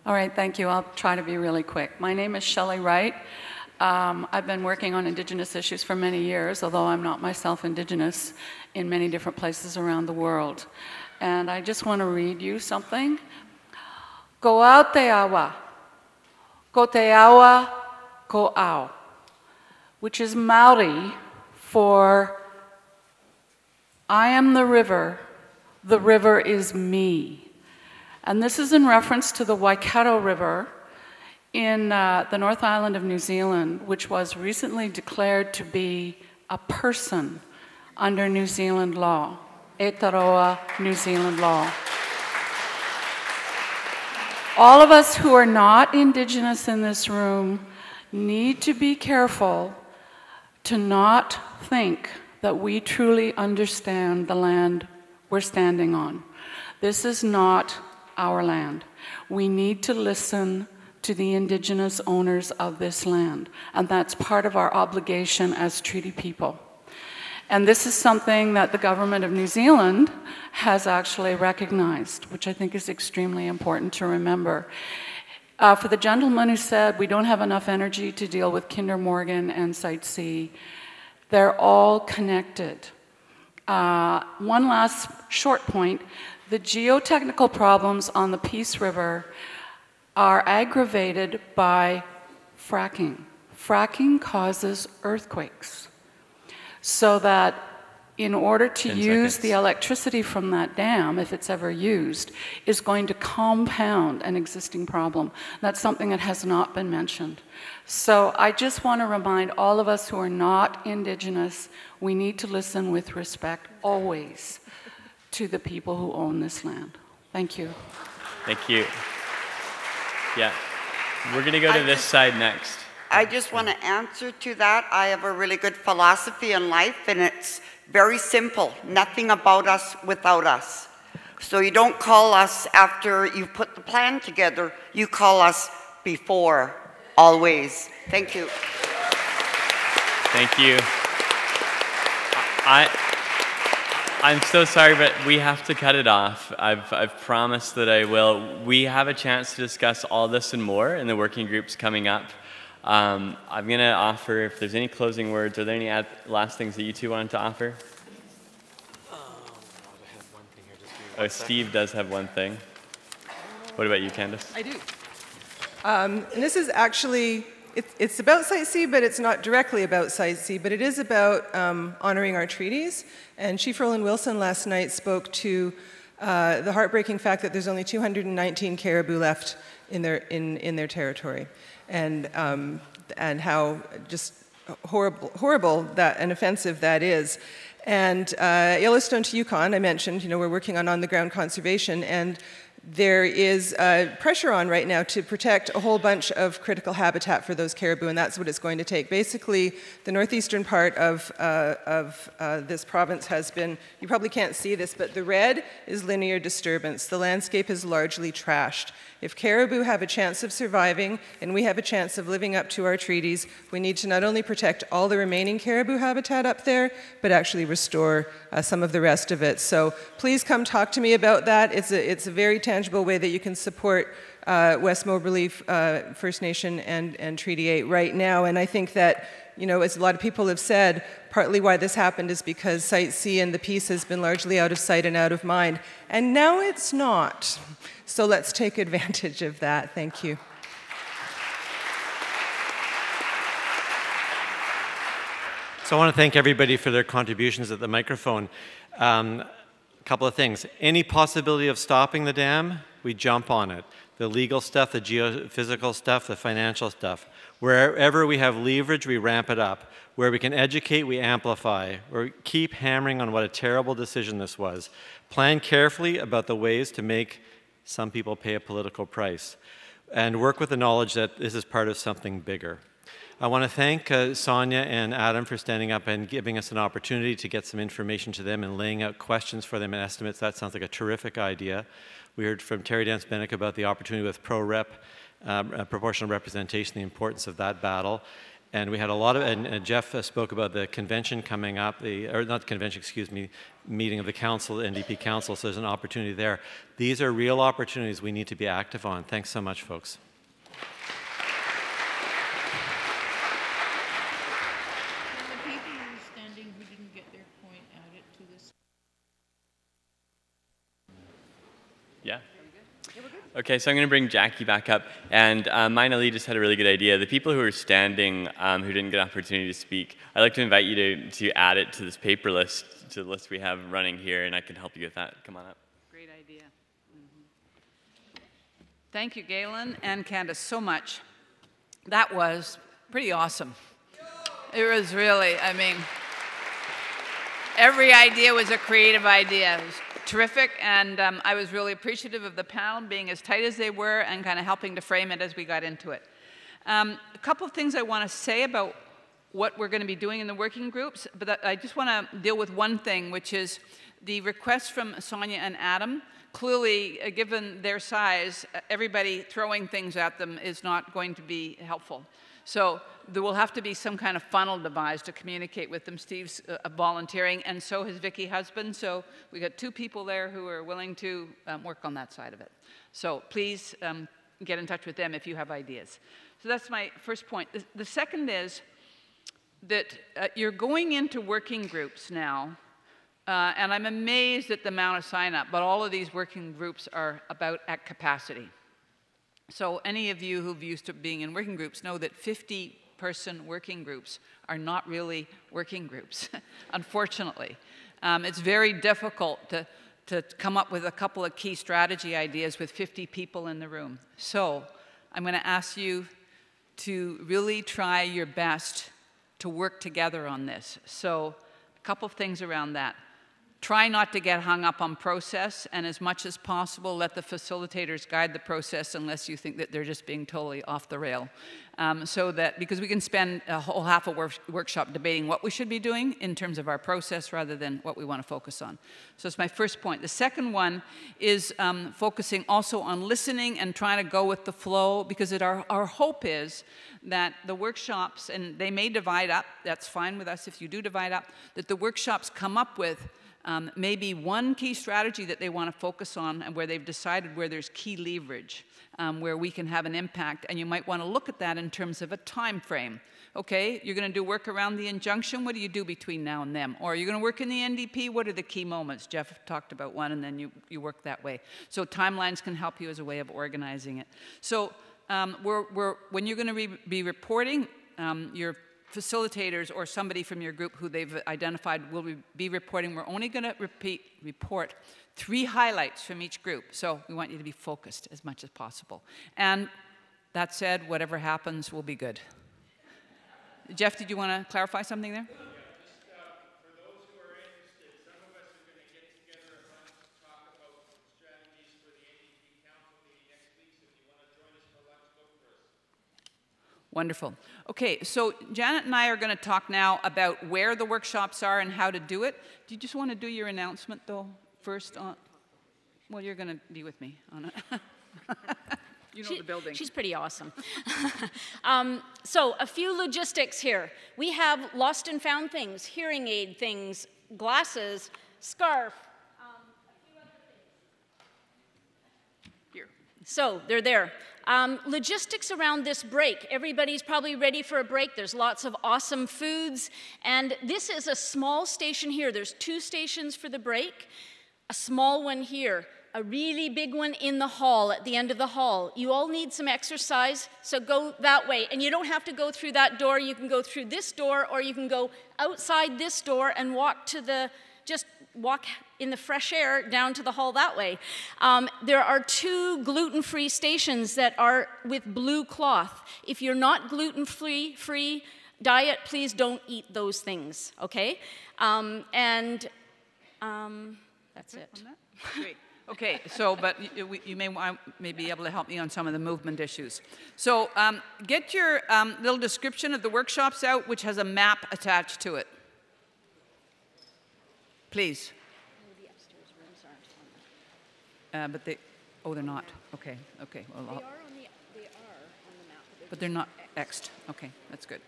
X: All right, thank you. I'll try to be really quick. My name is Shelley Wright. I've been working on Indigenous issues for many years, although I'm not myself Indigenous, in many different places around the world. And I just want to read you something. Go out te awa. Ko te awa, ko au. which is Maori for I am the river is me. And this is in reference to the Waikato River in the North Island of New Zealand, which was recently declared to be a person under New Zealand law, e taroa New Zealand law. All of us who are not Indigenous in this room need to be careful to not think that we truly understand the land we're standing on. This is not our land. We need to listen to the Indigenous owners of this land, and that's part of our obligation as treaty people. And this is something that the government of New Zealand has actually recognized, which I think is extremely important to remember. For the gentleman who said we don't have enough energy to deal with Kinder Morgan and Site C, they're all connected. One last short point, the geotechnical problems on the Peace River are aggravated by fracking. Fracking causes earthquakes. So that in order to use the electricity from that dam, if it's ever used, is going to compound an existing problem. That's something that has not been mentioned. So I just want to remind all of us who are not Indigenous, we need to listen with respect always to the people who own this land. Thank you.
E: Thank you. Yeah, we're going to go to this side next.
A: I just want to answer to that. I have a really good philosophy in life, and it's very simple. Nothing about us without us. So you don't call us after you put the plan together. You call us before, always. Thank you.
E: Thank you. I'm so sorry, but we have to cut it off. I've promised that I will. We have a chance to discuss all this and more in the working groups coming up. I'm going to offer, if there's any closing words, are there any last things that you two wanted to offer? Oh, Steve does have one thing. What about you, Candace?
T: I do. And this is actually, it's about Site C, but it's not directly about Site C, but it is about honoring our treaties. And Chief Roland Wilson last night spoke to the heartbreaking fact that there's only 219 caribou left in their territory. And how just horrible that and offensive that is. And Yellowstone to Yukon, I mentioned, we're working on the-ground conservation, and there is pressure on right now to protect a whole bunch of critical habitat for those caribou, and that's what it's going to take. Basically, the northeastern part of this province has been, you probably can't see this, but the red is linear disturbance. The landscape is largely trashed. If caribou have a chance of surviving, and we have a chance of living up to our treaties, we need to not only protect all the remaining caribou habitat up there, but actually restore some of the rest of it. So please come talk to me about that. It's a very tangible way that you can support West Moberly First Nation and Treaty 8 right now. And I think that, as a lot of people have said, partly why this happened is because Site C and the Peace has been largely out of sight and out of mind. And now it's not. So let's take advantage of that. Thank you.
G: So I want to thank everybody for their contributions at the microphone. A couple of things. Any possibility of stopping the dam, we jump on it. The legal stuff, the geophysical stuff, the financial stuff. Wherever we have leverage, we ramp it up. Where we can educate, we amplify. Or keep hammering on what a terrible decision this was. Plan carefully about the ways to make some people pay a political price. And work with the knowledge that this is part of something bigger. I want to thank Sonia and Adam for standing up and giving us an opportunity to get some information to them and laying out questions for them and estimates. That sounds like a terrific idea. We heard from Terry Dance-Bennick about the opportunity with proportional representation, the importance of that battle. And we had a lot of, and Jeff spoke about the convention coming up, or not the convention, excuse me, meeting of the council, the NDP council, so there's an opportunity there. These are real opportunities we need to be active on. Thanks so much, folks.
R: The people who were standing who didn't get their point added to this.
E: Yeah. Okay, so I'm going to bring Jackie back up. And mine, Ali, just had a really good idea. The people who are standing who didn't get an opportunity to speak, I'd like to invite you to add it to this paper list, to the list we have running here, and I can help you with that. Come on up.
H: Great idea. Thank you, Galen and Candace, so much. That was pretty awesome. It was really, I mean, every idea was a creative idea. It was terrific, and I was really appreciative of the panel being as tight as they were and kind of helping to frame it as we got into it. A couple of things I want to say about what we're going to be doing in the working groups, but I just want to deal with one thing, which is the request from Sonia and Adam. Clearly, given their size, everybody throwing things at them is not going to be helpful. So there will have to be some kind of funnel devised to communicate with them. Steve's volunteering, and so has Vicky Husband. So we got 2 people there who are willing to work on that side of it. So please get in touch with them if you have ideas. So that's my first point. The second is that you're going into working groups now, and I'm amazed at the amount of sign-up, but all of these working groups are about at capacity. So any of you who've used to being in working groups know that 50-person working groups are not really working groups, unfortunately. It's very difficult to come up with a couple of key strategy ideas with 50 people in the room. So I'm going to ask you to really try your best to work together on this. So a couple of things around that. Try not to get hung up on process, and as much as possible, let the facilitators guide the process unless you think that they're just being totally off the rail. So that, because we can spend a whole half a workshop debating what we should be doing in terms of our process rather than what we want to focus on. So it's my first point. The second one is focusing also on listening and trying to go with the flow, because our hope is that the workshops, and they may divide up, that's fine with us if you do divide up, that the workshops come up with maybe one key strategy that they want to focus on and where they've decided where there's key leverage, where we can have an impact. And you might want to look at that in terms of a time frame. Okay, you're going to do work around the injunction. What do you do between now and then? Or you're going to work in the NDP. What are the key moments? Jeff talked about one, and then you work that way. So timelines can help you as a way of organizing it. So when you're going to be reporting, your facilitators or somebody from your group who they've identified will be reporting. We're only going to report 3 highlights from each group. So we want you to be focused as much as possible. And that said, whatever happens will be good. Jeff, did you want to clarify something there? Wonderful. Okay, so Janet and I are going to talk now about where the workshops are and how to do it. Do you just want to do your announcement, though, first? Well, you're going to be with me on it. You know the building.
I: She's pretty awesome. So a few logistics here. We have lost and found things, hearing aid things, glasses, scarf, a few other things. Here. So they're there. Logistics around this break. Everybody's probably ready for a break. There's lots of awesome foods. And this is a small station here. There's 2 stations for the break, a small one here, a really big one in the hall, at the end of the hall. You all need some exercise, so go that way. And you don't have to go through that door. You can go through this door, or you can go outside this door and walk to the, just walk in the fresh air down to the hall that way. There are 2 gluten-free stations that are with blue cloth. If you're not gluten-free diet, please don't eat those things, okay? That's it.
H: Great. Okay, so, but you may be able to help me on some of the movement issues. So get your little description of the workshops out, which has a map attached to it. Please.
I: The upstairs rooms aren't on
H: But they're not. Okay, okay. Well,
I: they are on the map.
H: But they're not X'd. Okay, that's good.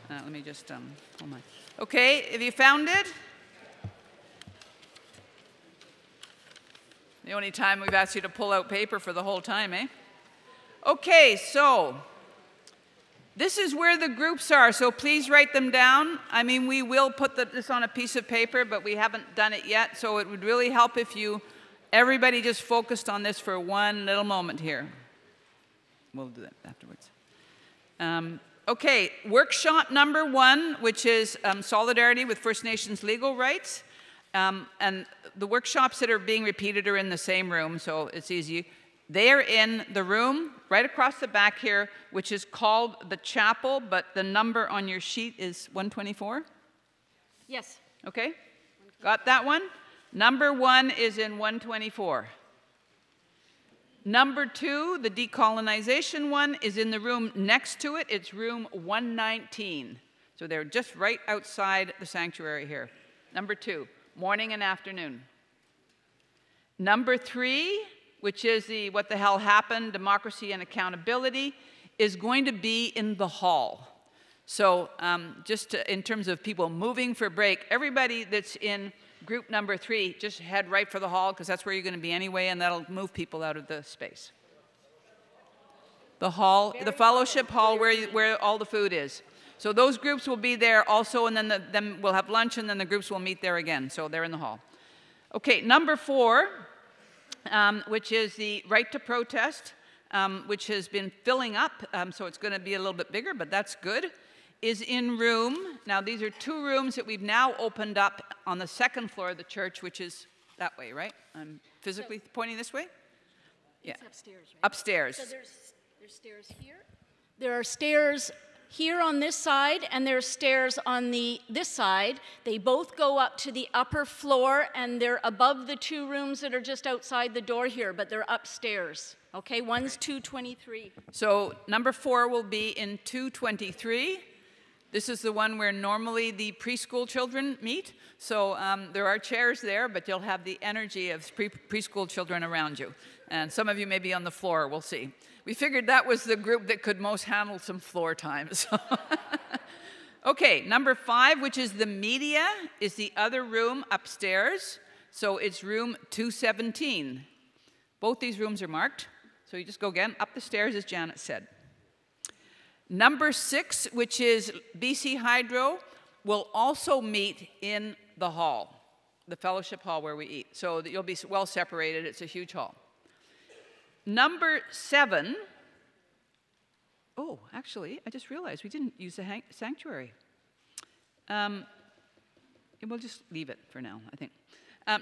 H: Let me just, hold on. Okay, have you found it? The only time we've asked you to pull out paper for the whole time, eh? Okay, so this is where the groups are, so please write them down. I mean, we will put this on a piece of paper, but we haven't done it yet, so it would really help if you Everybody just focused on this for one little moment here. We'll do that afterwards. Okay, workshop number 1, which is Solidarity with First Nations Legal Rights. And the workshops that are being repeated are in the same room, so it's easy. They are in the room right across the back here, which is called the chapel, but the number on your sheet is 124?
I: Yes.
H: Okay, got that one? Number 1 is in 124. Number 2, the decolonization one, is in the room next to it. It's room 119. So they're just right outside the sanctuary here. Number 2, morning and afternoon. Number 3, which is the What the Hell Happened, Democracy and Accountability, is going to be in the hall. So in terms of people moving for break, everybody that's in group number 3, just head right for the hall, because that's where you're going to be anyway, and that'll move people out of the space. The hall, the fellowship hall where all the food is. So those groups will be there also, and then we'll have lunch, and then the groups will meet there again. So they're in the hall. Okay, number 4, which is the right to protest, which has been filling up, so it's going to be a little bit bigger, but that's good, is in room. Now, these are 2 rooms that we've now opened up on the 2nd floor of the church, which is that way, right? I'm physically pointing this way? Yeah.
I: It's upstairs, right?
H: Upstairs.
I: So there's stairs here. There are stairs here on this side, and there's stairs on this side. They both go up to the upper floor, and they're above the 2 rooms that are just outside the door here, but they're upstairs. Okay, one's 223.
H: So number 4 will be in 223. This is the one where normally the preschool children meet. So there are chairs there, but you'll have the energy of preschool children around you. And some of you may be on the floor, we'll see. We figured that was the group that could most handle some floor time. So okay, number 5, which is the media, is the other room upstairs. So it's room 217. Both these rooms are marked. So you just go again up the stairs, as Janet said. Number 6, which is BC Hydro, will also meet in the hall, the fellowship hall where we eat. So that you'll be well separated. It's a huge hall. Number 7, oh, actually, I just realized we didn't use the sanctuary. We'll just leave it for now, I think.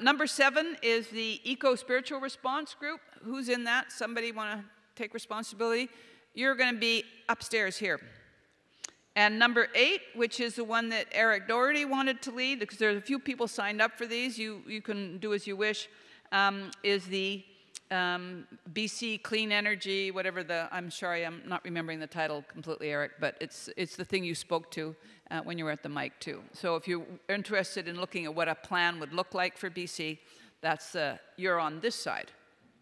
H: Number 7 is the Eco-Spiritual Response Group. Who's in that? Somebody want to take responsibility? You're going to be upstairs here. And number 8, which is the one that Eric Doherty wanted to lead, because there's a few people signed up for these, you can do as you wish, is the BC Clean Energy, whatever I'm sorry, I'm not remembering the title completely, Eric, but it's the thing you spoke to when you were at the mic too. So if you're interested in looking at what a plan would look like for BC, you're on this side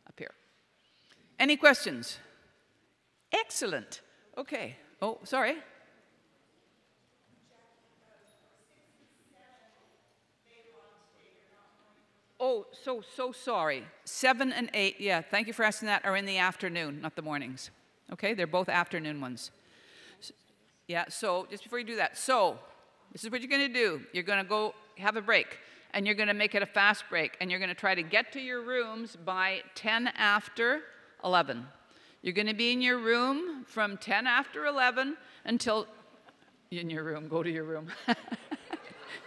H: up here. Any questions? Excellent. Okay. Oh, sorry. Oh, so sorry. 7 and 8, yeah, thank you for asking that, are in the afternoon, not the mornings. Okay, they're both afternoon ones. Yeah, so just before you do that, so this is what you're going to do. You're going to go have a break, and you're going to make it a fast break, and you're going to try to get to your rooms by 10 after 11. You're going to be in your room from 10 after 11 until, in your room, go to your room.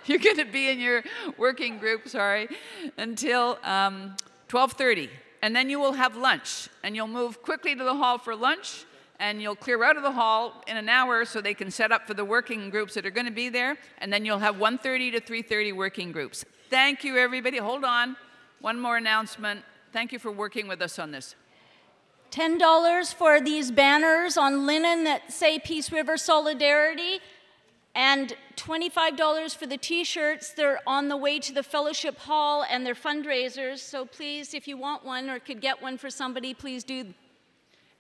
H: You're going to be in your working group, sorry, until 12:30. And then you will have lunch, and you'll move quickly to the hall for lunch, and you'll clear out of the hall in an hour so they can set up for the working groups that are going to be there, and then you'll have 1:30 to 3:30 working groups. Thank you, everybody. Hold on. One more announcement. Thank you for working with us on this.
I: $10 for these banners on linen that say Peace River Solidarity, and $25 for the t-shirts. They're on the way to the fellowship hall, and they're fundraisers, so please, if you want one or could get one for somebody, please do.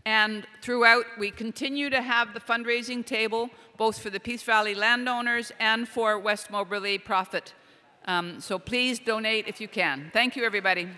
H: And throughout, we continue to have the fundraising table, both for the Peace Valley landowners and for West Moberly Profit. So please donate if you can. Thank you, everybody.